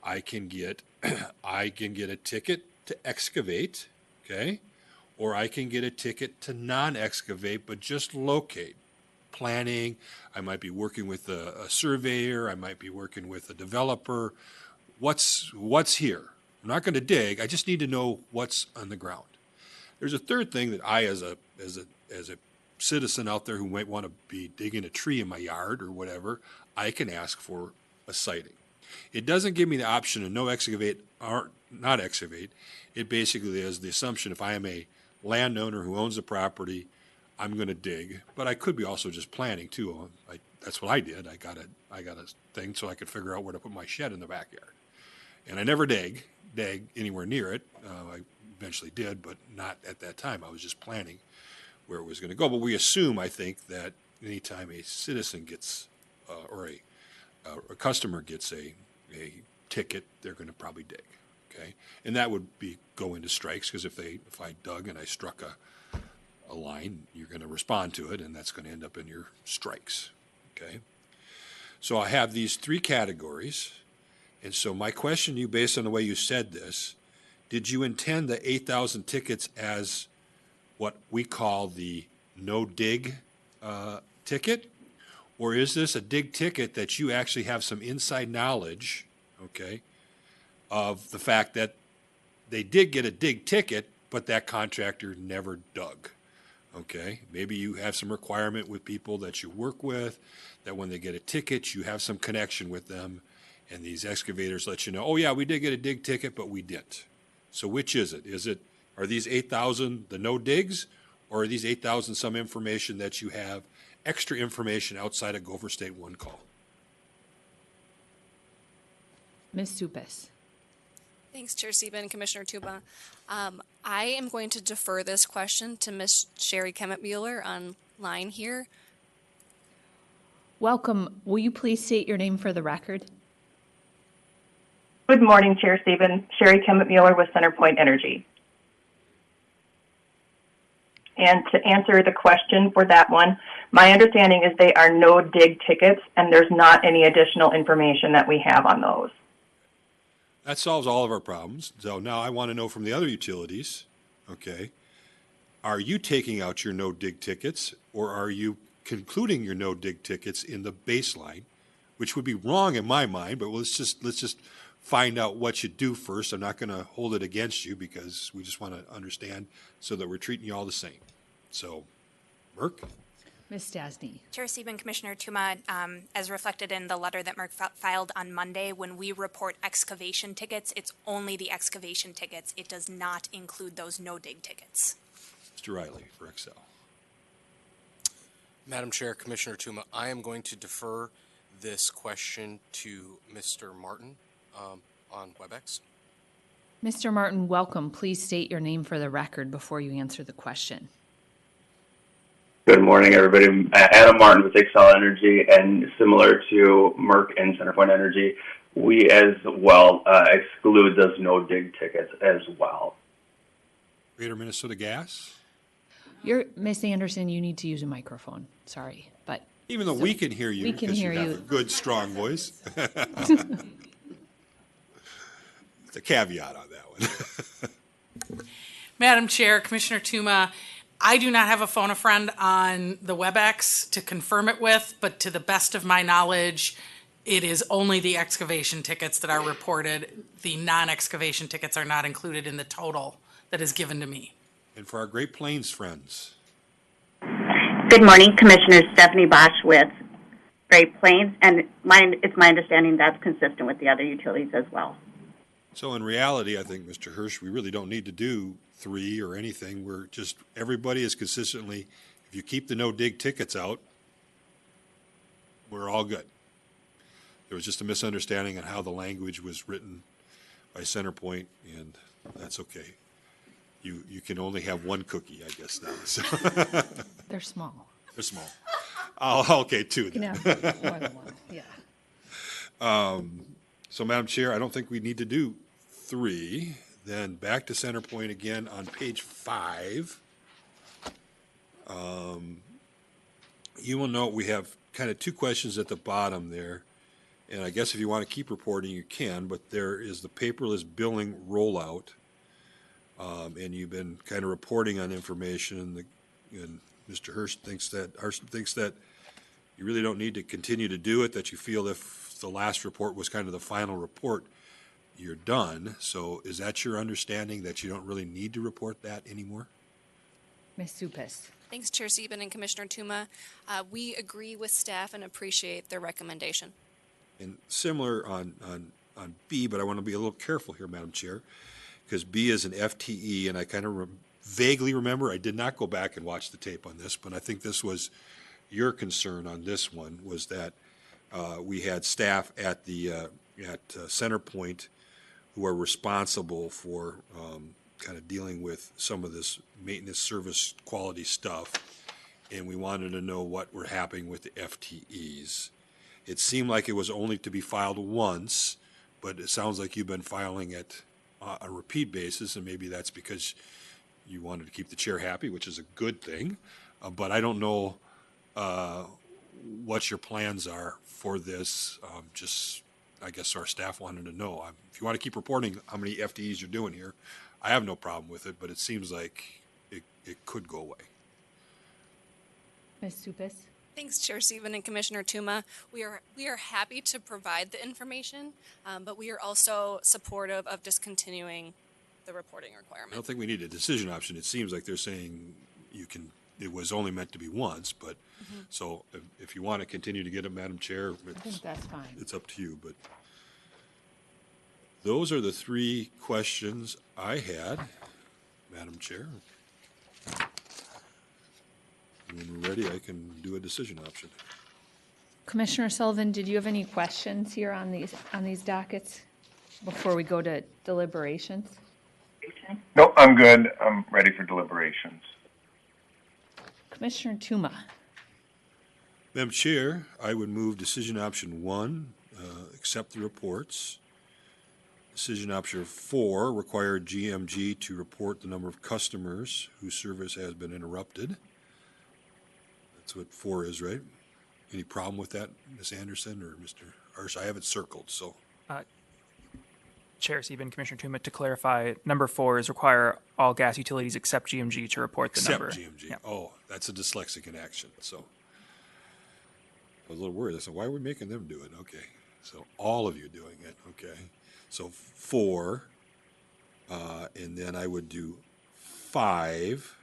I can get a ticket to excavate, okay, or I can get a ticket to non-excavate but just locate. Planning, I might be working with a surveyor, I might be working with a developer. What's here? I'm not going to dig. I just need to know what's on the ground. There's a third thing that I, as a citizen out there who might want to be digging a tree in my yard or whatever, I can ask for a sighting. It doesn't give me the option of no excavate or not excavate. It basically is the assumption if I am a landowner who owns the property, I'm going to dig. But I could be also just planning too. That's what I did. I got a thing so I could figure out where to put my shed in the backyard. And I never dig anywhere near it. I eventually did, but not at that time. I was just planning where it was going to go. But we assume, I think, that anytime a citizen gets or a customer gets a ticket, they're going to probably dig. Okay, and that would go into strikes, because if I dug and I struck a line, you're going to respond to it, and that's going to end up in your strikes. Okay, so I have these three categories, and so my question to you, based on the way you said this, did you intend the 8,000 tickets as what we call the no dig ticket, or is this a dig ticket that you actually have some inside knowledge, okay, of the fact that they did get a dig ticket, but that contractor never dug? Okay, maybe you have some requirement with people that you work with, that when they get a ticket, you have some connection with them, and these excavators let you know, oh yeah, we did get a dig ticket, but we didn't. So which is it? Are these 8,000 the no digs, or are these 8,000 some information that you have, extra information outside of Gopher State One Call? Ms. Supis. Thanks, Chair Stephen, Commissioner Tuba. I am going to defer this question to Ms. Sherry Kemet-Mueller online here. Welcome. Will you please state your name for the record? Good morning, Chair Stephen. Sherry Kemet-Mueller with CenterPoint Energy. And to answer the question for that one, my understanding is they are no dig tickets, and there's not any additional information that we have on those. That solves all of our problems. So now I want to know from the other utilities, okay, are you taking out your no dig tickets, or are you concluding your no dig tickets in the baseline, which would be wrong in my mind, but let's just find out what you do first. I'm not going to hold it against you because we just want to understand so that we're treating you all the same. So, Merck? Ms. Stasny. Chair Sieben, Commissioner Tuma, as reflected in the letter that Merck filed on Monday, when we report excavation tickets, it's only the excavation tickets. It does not include those no-dig tickets. Mr. Riley for Excel. Madam Chair, Commissioner Tuma, I am going to defer this question to Mr. Martin on WebEx. Mr. Martin, welcome. Please state your name for the record before you answer the question. Good morning, everybody. Adam Martin with Excel Energy, and similar to Merck and CenterPoint Energy, we as well exclude those no-dig tickets as well. Greater Minnesota Gas? Ms. Anderson, you need to use a microphone. Sorry, but even though we can hear you, we can hear you have you. a good, strong voice. It's a caveat on that one. Madam Chair, Commissioner Tuma, I do not have a phone a friend on the WebEx to confirm it with, but to the best of my knowledge, it is only the excavation tickets that are reported. The non-excavation tickets are not included in the total that is given to me. And for our Great Plains friends. Good morning, Commissioner Stephanie Bosch with Great Plains, and it's my understanding that's consistent with the other utilities as well. So in reality, I think, Mr. Hirsch, we really don't need to do 3 or anything. We're just, everybody is consistently, if you keep the no-dig tickets out, we're all good. There was just a misunderstanding on how the language was written by CenterPoint, and that's okay. You can only have one cookie, I guess, now. So. They're small. They're small. Oh, okay, 2 then. You can have more than one, yeah. So, Madam Chair, I don't think we need to do 3. Then back to CenterPoint again on page 5. You will note we have kind of 2 questions at the bottom there. And I guess if you want to keep reporting, you can, but there is the paperless billing rollout. And you've been kind of reporting on information, and Mr. Hirsch thinks that you really don't need to continue to do it, that you feel if the last report was kind of the final report, you're done. So is that your understanding, that you don't really need to report that anymore? Ms. Supis. Thanks, Chair Sieben and Commissioner Tuma. We agree with staff and appreciate their recommendation. And similar on B, but I want to be a little careful here, Madam Chair, because B is an FTE, and I kind of vaguely remember, I did not go back and watch the tape on this, but I think this was your concern on this one, was that we had staff at CenterPoint who are responsible for kind of dealing with some of this maintenance service quality stuff, and we wanted to know what were happening with the FTEs. It seemed like it was only to be filed once, but it sounds like you've been filing it a repeat basis, and maybe that's because you wanted to keep the chair happy, which is a good thing. But I don't know what your plans are for this. I guess our staff wanted to know. If you want to keep reporting how many FTEs you're doing here, I have no problem with it, but it seems like it could go away. Ms. Supis. Thanks, Chair Sieben and Commissioner Tuma. We are happy to provide the information, but we are also supportive of discontinuing the reporting requirement. I don't think we need a decision option. It seems like they're saying it was only meant to be once, but so if you want to continue to get it, Madam Chair, I think that's fine. It's up to you. But those are the 3 questions I had, Madam Chair. When we're ready, I can do a decision option. Commissioner Sullivan, did you have any questions here on these dockets before we go to deliberations? No, I'm good. I'm ready for deliberations. Commissioner Tuma. Madam Chair, I would move decision option 1, accept the reports. Decision option 4, require GMG to report the number of customers whose service has been interrupted. That's what 4 is, right? Any problem with that, Ms. Anderson or Mr. Hirsch? I have it circled, so. Chair Sieben, Commissioner Tuma, to clarify, number 4 is require all gas utilities except GMG to report the number. Except GMG. Yeah. Oh, that's a dyslexic in action, so. I was a little worried. I said, why are we making them do it? Okay. So all of you doing it. Okay. So 4, and then I would do 5,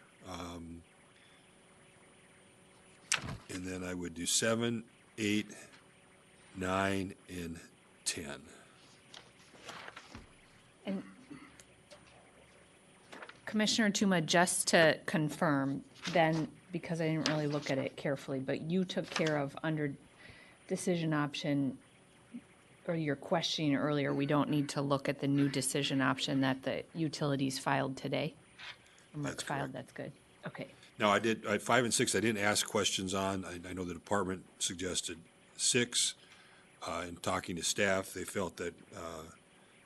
and then I would do 7, 8, 9, and 10. And Commissioner Tuma, just to confirm, then, because I didn't really look at it carefully, but you took care of under decision option, or your questioning earlier, we don't need to look at the new decision option that the utilities filed today? Or Merck filed, that's good. Okay. Now, I 5 and 6, I didn't ask questions on. I know the department suggested 6. In talking to staff, they felt that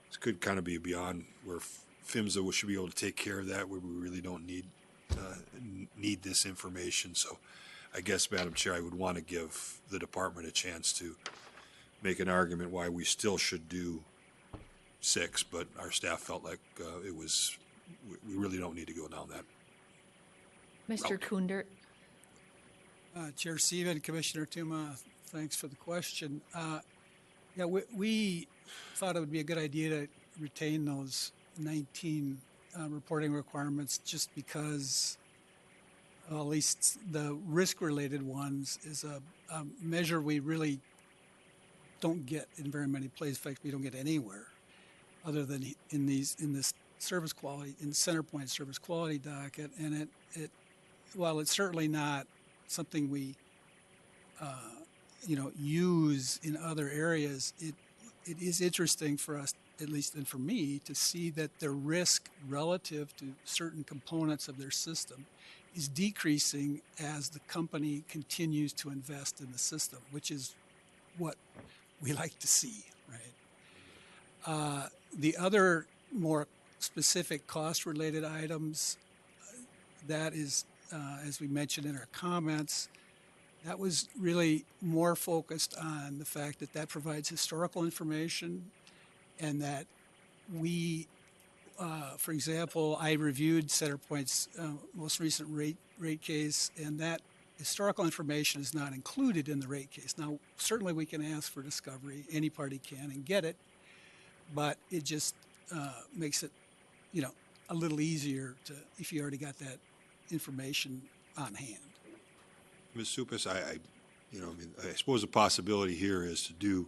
this could kind of be beyond where PHMSA should be able to take care of that, where we really don't need this information. So I guess, Madam Chair, I would want to give the department a chance to make an argument why we still should do 6, but our staff felt like we really don't need to go down that. Mr. Kundert. Chair Seaven, Commissioner Tuma, thanks for the question. Yeah, we thought it would be a good idea to retain those 19 reporting requirements just because, well, at least the risk-related ones is a measure we really don't get in very many places. In fact, we don't get anywhere other than in this service quality, in CenterPoint service quality docket. And it while it's certainly not something we use in other areas, it is interesting for us, at least and for me, to see that the risk relative to certain components of their system is decreasing as the company continues to invest in the system, which is what we like to see, right? The other more specific cost-related items, that is, as we mentioned in our comments, that was really more focused on the fact that that provides historical information and that we, for example, I reviewed CenterPoint's most recent rate case, and that historical information is not included in the rate case. Now, certainly we can ask for discovery. Any party can and get it, but it just makes it, a little easier to, if you already got that information on hand. Ms. Supis, I suppose the possibility here is to do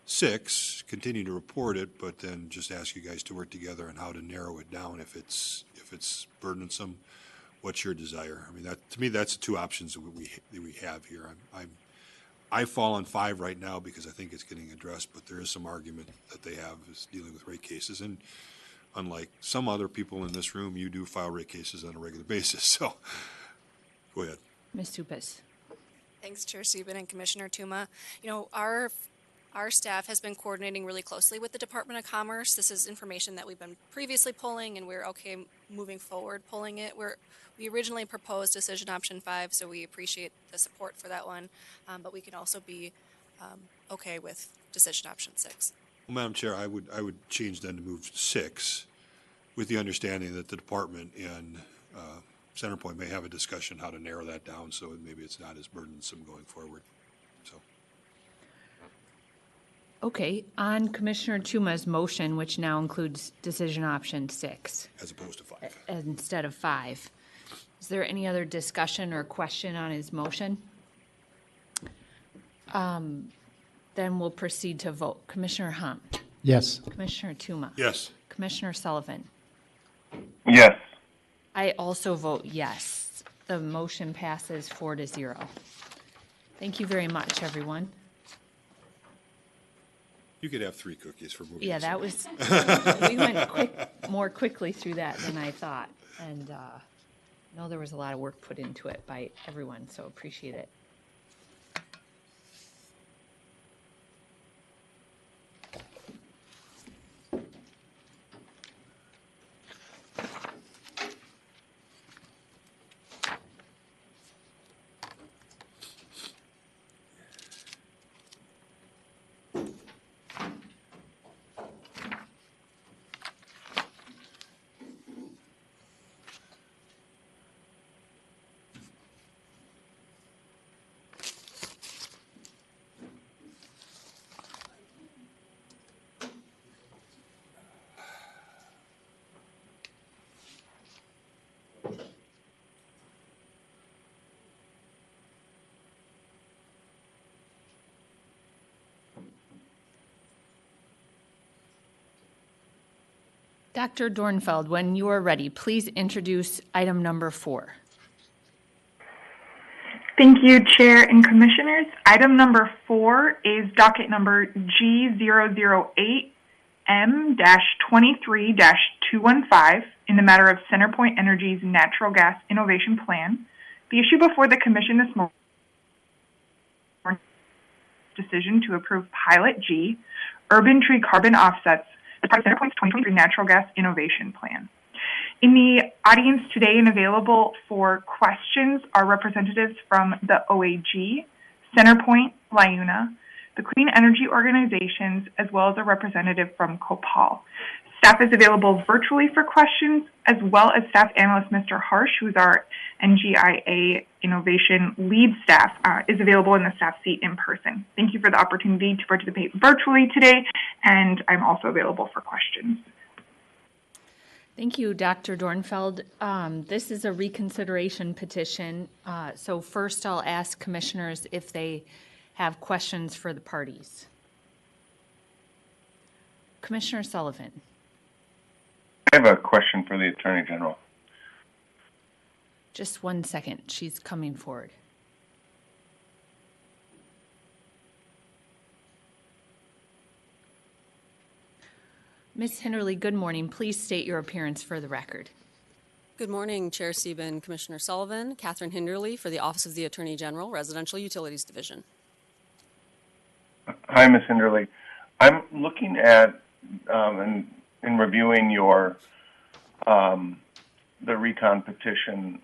6, continue to report it, but then just ask you guys to work together on how to narrow it down if it's burdensome. What's your desire? I mean, to me, that's the 2 options that we have here. I fall on 5 right now because I think it's getting addressed, but there is some argument that they have is dealing with rate cases. And unlike some other people in this room, you do file rate cases on a regular basis. So go ahead. Ms. Supis. Thanks, Chair Seaven and Commissioner Tuma. Our staff has been coordinating really closely with the Department of Commerce. This is information that we've been previously pulling, and we're okay moving forward pulling it. We originally proposed decision option 5, so we appreciate the support for that one, but we can also be okay with decision option 6. Well, Madam Chair, I would change then to move 6 with the understanding that the department and CenterPoint may have a discussion how to narrow that down so maybe it's not as burdensome going forward. So. Okay, on Commissioner Tuma's motion, which now includes decision option 6. As opposed to 5. Instead of 5. Is there any other discussion or question on his motion? Then we'll proceed to vote. Commissioner Hom. Yes. Commissioner Tuma. Yes. Commissioner Sullivan. Yes. I also vote yes. The motion passes 4-0. Thank you very much, everyone. You could have 3 cookies for moving. Yeah, that was, we went more quickly through that than I thought. And I know there was a lot of work put into it by everyone, so appreciate it. Dr. Dornfeld, when you are ready, please introduce item number 4. Thank you, Chair and Commissioners. Item number 4 is docket number G008M-23-215 in the matter of CenterPoint Energy's Natural Gas Innovation Plan. The issue before the Commission this morning is decision to approve Pilot G, Urban Tree Carbon Offsets, as part of CenterPoint's 2023 Natural Gas Innovation Plan. In the audience today and available for questions are representatives from the OAG, CenterPoint, LIUNA, the Clean Energy Organizations, as well as a representative from COPAL. Staff is available virtually for questions, as well as staff analyst Mr. Harsh, who's our NGIA Innovation Lead Staff, is available in the staff seat in person. Thank you for the opportunity to participate virtually today, and I'm also available for questions. Thank you, Dr. Dornfeld. This is a reconsideration petition. So first I'll ask commissioners if they have questions for the parties. Commissioner Sullivan. I have a question for the Attorney General. Just 1 second. She's coming forward. Ms. Hinderly, good morning. Please state your appearance for the record. Good morning, Chair Sieben, Commissioner Sullivan. Catherine Hinderly for the Office of the Attorney General, Residential Utilities Division. Hi, Ms. Hinderly. I'm looking at and in reviewing your the recon petition.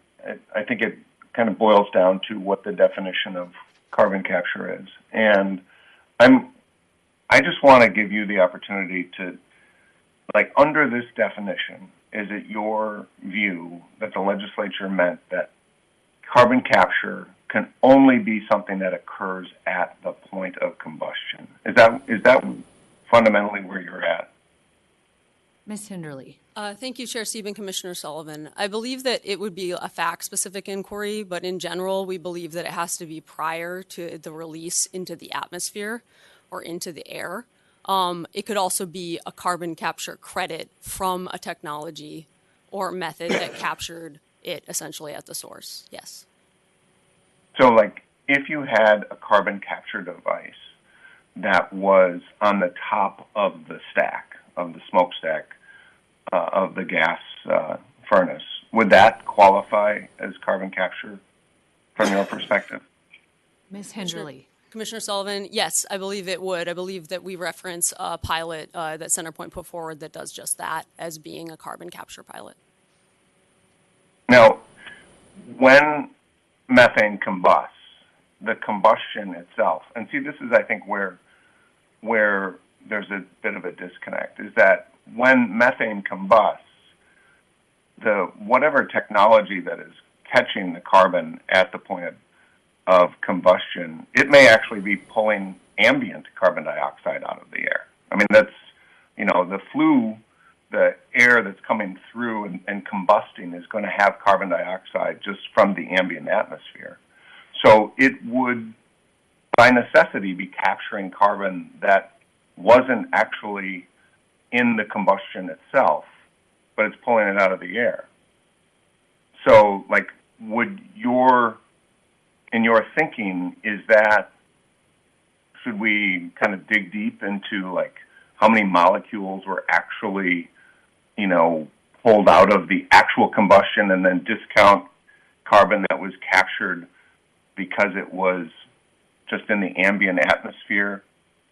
I think it kind of boils down to what the definition of carbon capture is, and I just want to give you the opportunity to, like, under this definition, is it your view that the legislature meant that carbon capture can only be something that occurs at the point of combustion? Is that fundamentally where you're at? Ms. Hinderly. Thank you, Chair Sieben, Commissioner Sullivan. I believe that it would be a fact-specific inquiry, but in general, we believe that it has to be prior to the release into the atmosphere or into the air. It could also be a carbon capture credit from a technology or method that captured it essentially at the source. Yes. So, like, if you had a carbon capture device that was on the top of the stack, of the smokestack of the gas furnace, would that qualify as carbon capture from your perspective? Ms. Hinderly. Commissioner Sullivan, yes, I believe it would. I believe that we reference a pilot that CenterPoint put forward that does just that as being a carbon capture pilot. Now, when methane combusts, the combustion itself, and see, this is, I think, where there's a bit of a disconnect, is that when methane combusts, whatever technology that is catching the carbon at the point of combustion, it may actually be pulling ambient carbon dioxide out of the air. I mean, that's, the air that's coming through and combusting is going to have carbon dioxide just from the ambient atmosphere. So it would, by necessity, be capturing carbon that wasn't actually in the combustion itself, but it's pulling it out of the air. So, like, in your thinking, should we kind of dig deep into, like, how many molecules were actually, pulled out of the actual combustion and then discount carbon that was captured because it was just in the ambient atmosphere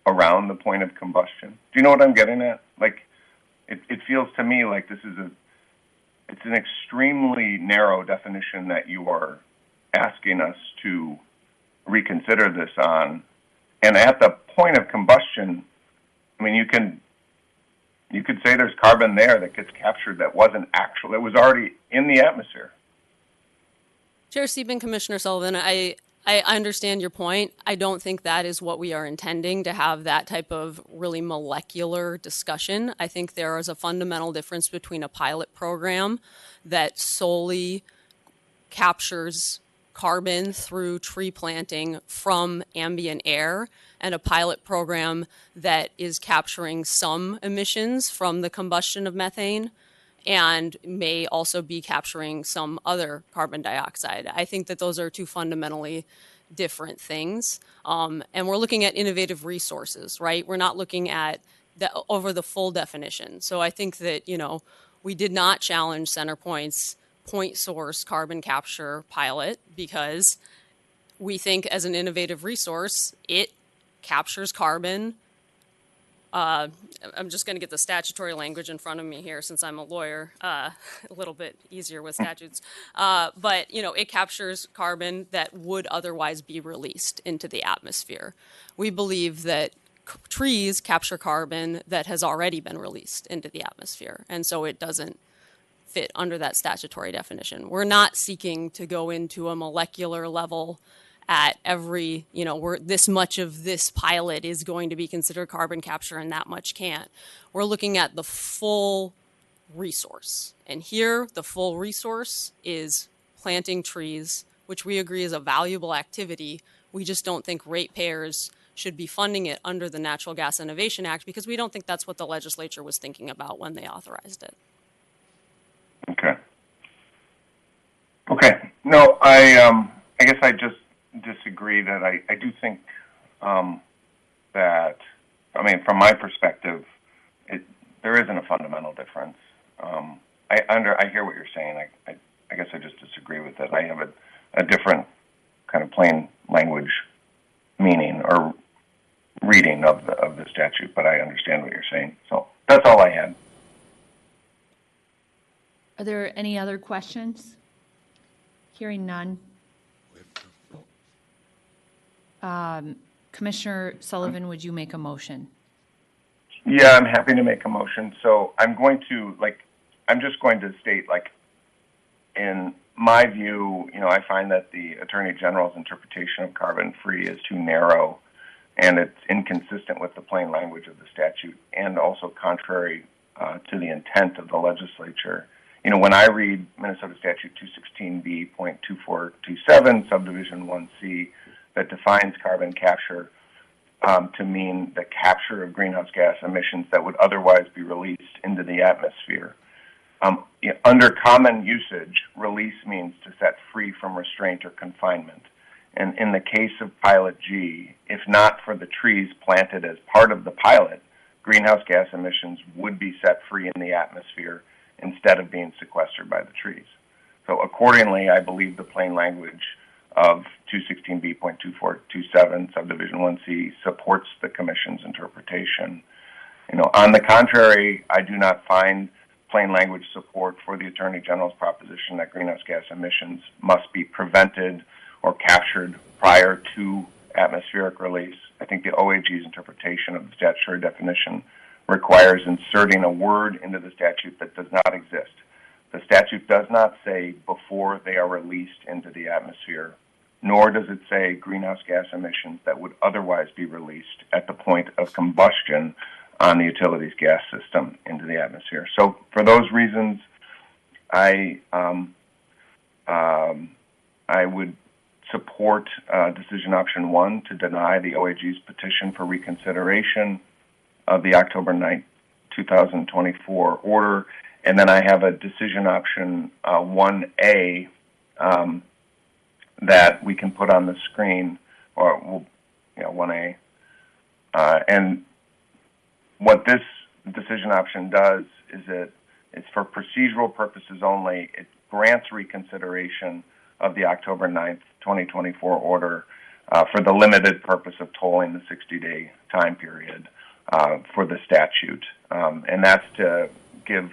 around the point of combustion? Do you know what I'm getting at? Like, it feels to me like it's an extremely narrow definition that you are asking us to reconsider this on. And at the point of combustion, I mean, you could say there's carbon there that gets captured that wasn't actual, it was already in the atmosphere. Chair Sieben, Commissioner Sullivan, I understand your point. I don't think that is what we are intending, to have that type of really molecular discussion. I think there is a fundamental difference between a pilot program that solely captures carbon through tree planting from ambient air and a pilot program that is capturing some emissions from the combustion of methane and may also be capturing some other carbon dioxide. I think that those are two fundamentally different things. And we're looking at innovative resources, right? We're not looking at over the full definition. So I think that, we did not challenge CenterPoint's point source carbon capture pilot because we think as an innovative resource, it captures carbon. I'm just going to get the statutory language in front of me here since I'm a lawyer, a little bit easier with statutes. But, it captures carbon that would otherwise be released into the atmosphere. We believe that trees capture carbon that has already been released into the atmosphere, and so it doesn't fit under that statutory definition. We're not seeking to go into a molecular level at every, this much of this pilot is going to be considered carbon capture and that much can't. We're looking at the full resource. And here, the full resource is planting trees, which we agree is a valuable activity. We just don't think ratepayers should be funding it under the Natural Gas Innovation Act because we don't think that's what the legislature was thinking about when they authorized it. Okay. No, I guess I just disagree that I do think that, from my perspective, there isn't a fundamental difference. I hear what you're saying. I guess I just disagree with it. I have a different kind of plain language meaning or reading of the statute, but I understand what you're saying. So that's all I had. Are there any other questions? Hearing none. Commissioner Sullivan, would you make a motion? Yeah, I'm happy to make a motion. So I'm just going to state, in my view, I find that the Attorney General's interpretation of carbon-free is too narrow, and it's inconsistent with the plain language of the statute, and also contrary to the intent of the legislature. When I read Minnesota Statute 216B.2427, subdivision 1C, that defines carbon capture to mean the capture of greenhouse gas emissions that would otherwise be released into the atmosphere. Under common usage, release means to set free from restraint or confinement. And in the case of Pilot G, if not for the trees planted as part of the pilot, greenhouse gas emissions would be set free in the atmosphere instead of being sequestered by the trees. So accordingly, I believe the plain language of 216B.2427, subdivision 1C, supports the Commission's interpretation. On the contrary, I do not find plain language support for the Attorney General's proposition that greenhouse gas emissions must be prevented or captured prior to atmospheric release. I think the OAG's interpretation of the statutory definition requires inserting a word into the statute that does not exist. The statute does not say before they are released into the atmosphere, nor does it say greenhouse gas emissions that would otherwise be released at the point of combustion on the utilities gas system into the atmosphere. So for those reasons, I would support decision option 1 to deny the OAG's petition for reconsideration of the October 9th, 2024 order. And then I have a decision option 1A that we can put on the screen, or 1A. And what this decision option does is it's for procedural purposes only. It grants reconsideration of the October 9th, 2024 order for the limited purpose of tolling the 60-day time period for the statute. And that's to give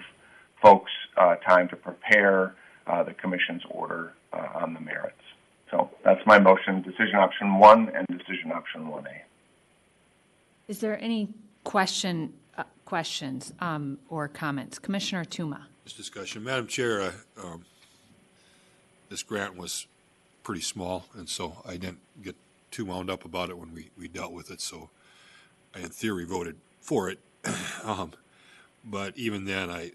folks time to prepare the Commission's order on the merits. So that's my motion, decision option 1 and decision option 1A. Is there any questions or comments? Commissioner Tuma. This discussion. Madam Chair, this grant was pretty small, and so I didn't get too wound up about it when we dealt with it, so I, in theory, voted for it. But even then, I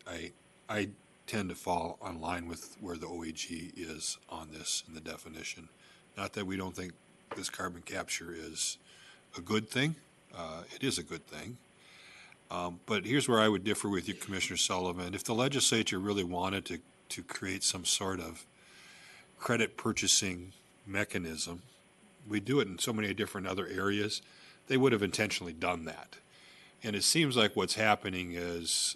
tend to fall on line with where the OAG is on this in the definition. Not that we don't think this carbon capture is a good thing. It is a good thing. But here's where I would differ with you, Commissioner Sullivan. If the legislature really wanted to create some sort of credit purchasing mechanism, we do it in so many different other areas, they would have intentionally done that. And it seems like what's happening is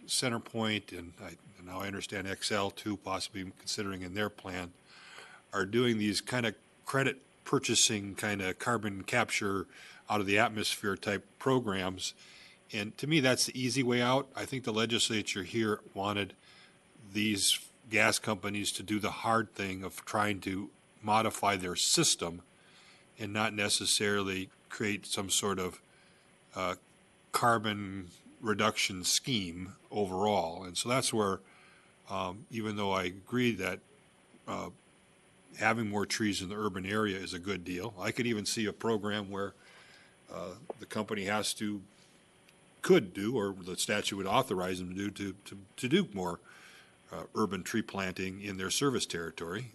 CenterPoint, and now I understand XL too, possibly considering in their plan, are doing these kind of credit purchasing, kind of carbon capture out of the atmosphere type programs. And to me, that's the easy way out. I think the legislature here wanted these gas companies to do the hard thing of trying to modify their system and not necessarily create some sort of carbon reduction scheme overall. And so that's where, even though I agree that having more trees in the urban area is a good deal, I could even see a program where the company could do, or the statute would authorize them to do, to do more urban tree planting in their service territory,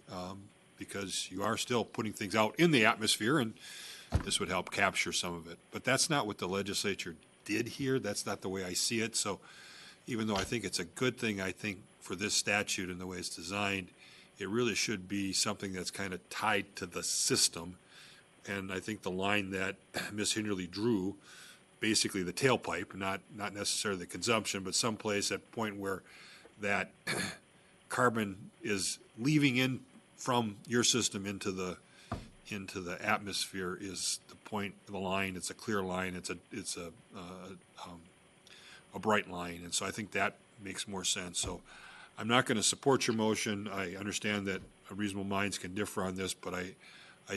because you are still putting things out in the atmosphere, and this would help capture some of it. But that's not what the legislature did here. That's not the way I see it. So even though I think it's a good thing, I think for this statute and the way it's designed, it really should be something that's kind of tied to the system. And I think the line that Ms. Hinderly drew, basically the tailpipe, not necessarily the consumption, but someplace at a point where that carbon is leaving in from your system into the atmosphere is the point of the line. It's a clear line. It's a bright line, and so I think that makes more sense. So I'm not going to support your motion. I understand that reasonable minds can differ on this, but I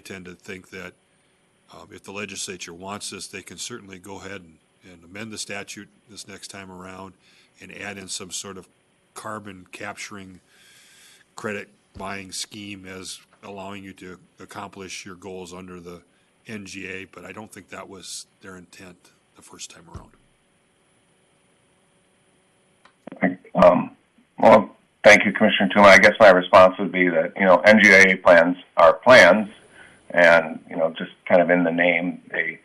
tend to think that if the legislature wants this, they can certainly go ahead and amend the statute this next time around and add in some sort of carbon capturing credit buying scheme as allowing you to accomplish your goals under the NGA, but I don't think that was their intent the first time around. Well, thank you, Commissioner Tuma. I guess my response would be that, NGA plans are plans, and, just kind of in the name, it's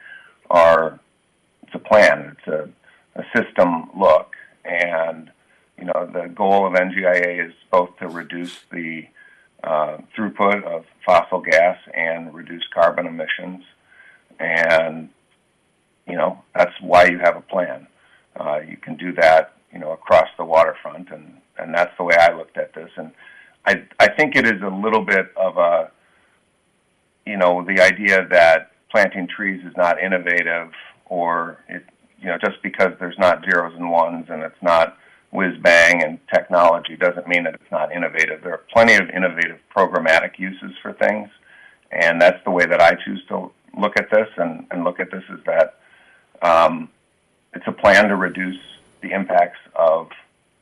a plan. It's a system look. And, the goal of NGIA is both to reduce the throughput of fossil gas and reduce carbon emissions. And, that's why you have a plan. You can do that, across the waterfront, and that's the way I looked at this. And I think it is a little bit of the idea that planting trees is not innovative, or just because there's not zeros and ones and it's not whiz-bang and technology doesn't mean that it's not innovative. There are plenty of innovative programmatic uses for things, and that's the way that I choose to look at this and look at this, is that it's a plan to reduce the impacts of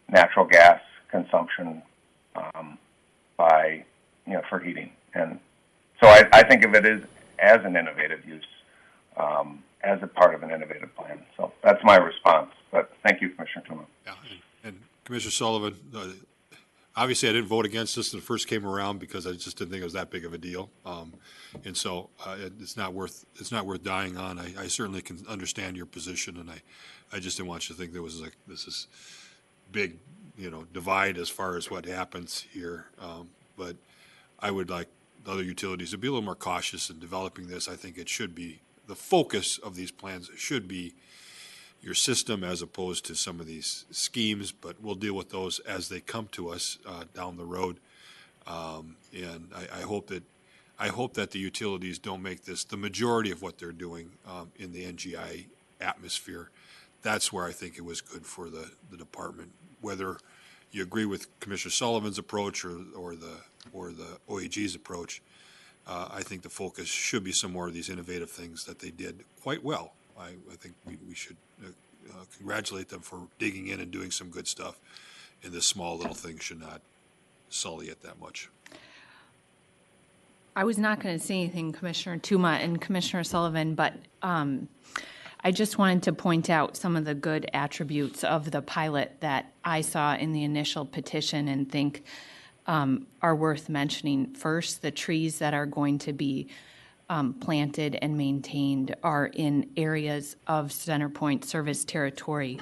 natural gas consumption for heating. And so I think of it as an innovative use, as a part of an innovative plan. So that's my response. But thank you, Commissioner Tuma. Yeah, and Commissioner Sullivan, obviously I didn't vote against this when it first came around because I just didn't think it was that big of a deal. And so it's not worth dying on. I certainly can understand your position, and I just didn't want you to think this is big, divide as far as what happens here. But I would like the other utilities to be a little more cautious in developing this. I think it should be, the focus of these plans should be your system as opposed to some of these schemes, but we'll deal with those as they come to us down the road. And I hope that the utilities don't make this the majority of what they're doing in the NGI atmosphere. That's where I think it was good for the department. Whether you agree with Commissioner Sullivan's approach or the OAG's approach, I think the focus should be some more of these innovative things that they did quite well. I think we should congratulate them for digging in and doing some good stuff, and this small little thing should not sully it that much. I was not going to say anything, Commissioner Tuma and Commissioner Sullivan, but I just wanted to point out some of the good attributes of the pilot that I saw in the initial petition and think are worth mentioning. First, the trees that are going to be planted and maintained are in areas of CenterPoint service territory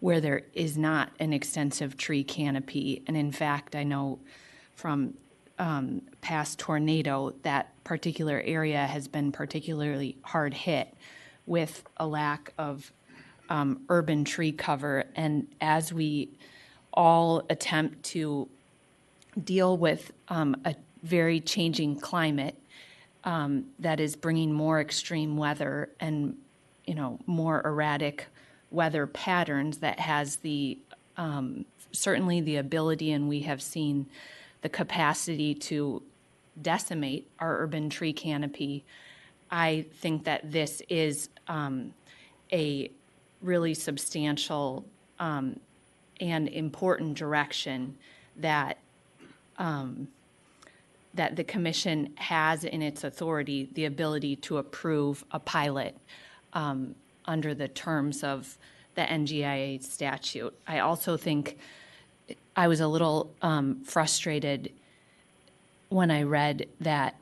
where there is not an extensive tree canopy. And in fact, I know from past tornado, that particular area has been particularly hard hit with a lack of urban tree cover. And as we all attempt to deal with a very changing climate that is bringing more extreme weather and, more erratic weather patterns, that has the certainly the ability, and we have seen the capacity to decimate our urban tree canopy. I think that this is a really substantial and important direction that that the Commission has in its authority the ability to approve a pilot under the terms of the NGIA statute. I also think I was a little frustrated when I read that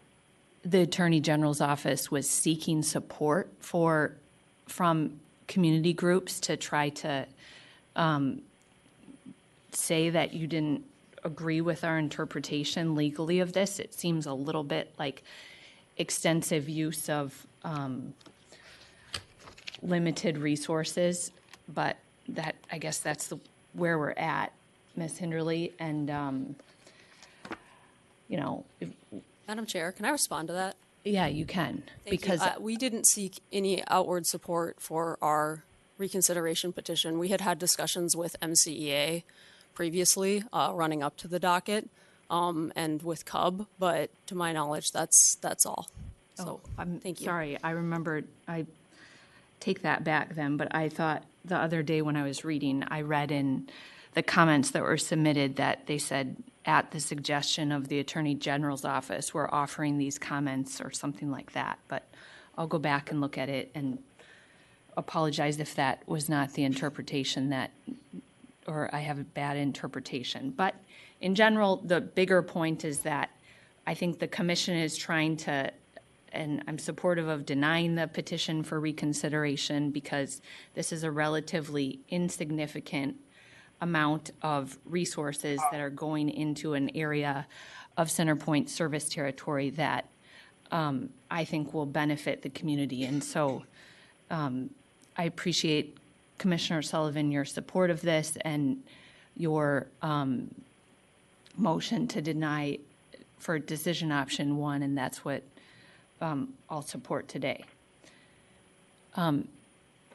the Attorney General's office was seeking support from community groups to try to say that you didn't agree with our interpretation legally of this. It seems a little bit like extensive use of limited resources, but I guess that's where we're at, Ms. Hinderly. And Madam Chair, can I respond to that? Yeah, you can. Because we didn't seek any outward support for our reconsideration petition. We had discussions with MCEA previously, running up to the docket, and with CUB, but to my knowledge, that's all. So, thank you. Sorry, I remembered. I take that back then, but I thought the other day when I was reading, I read in the comments that were submitted that they said, at the suggestion of the Attorney General's office, we're offering these comments or something like that. But I'll go back and look at it and apologize if that was not the interpretation or I have a bad interpretation. But in general, the bigger point is that I think the Commission is trying to, and I'm supportive of denying the petition for reconsideration because this is a relatively insignificant amount of resources that are going into an area of CenterPoint service territory that I think will benefit the community. And so I appreciate, Commissioner Sullivan, your support of this and your motion to deny for decision option 1, and that's what I'll support today.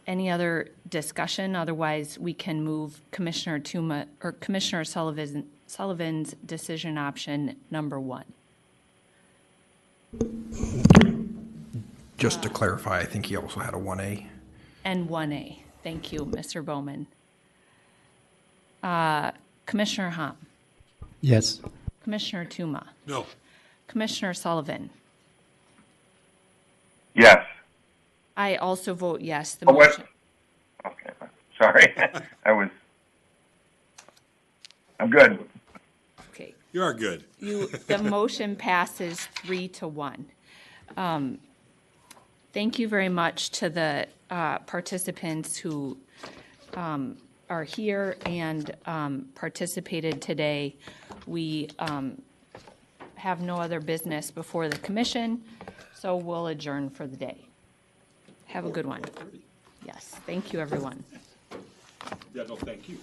Any other discussion? Otherwise, we can move Commissioner Tuma or Commissioner Sullivan's decision option number 1. Just to clarify, I think he also had a 1A. And 1A. Thank you, Mr. Bowman. Commissioner Hom. Yes. Commissioner Tuma. No. Commissioner Sullivan. Yes. I also vote yes. The What? motion. Okay, sorry. I'm good. Okay. You are good. The motion passes 3-1. Thank you very much to the participants who are here and participated today. We have no other business before the Commission, so we'll adjourn for the day. Have a good one. Yes, thank you, everyone. Yeah, no, thank you.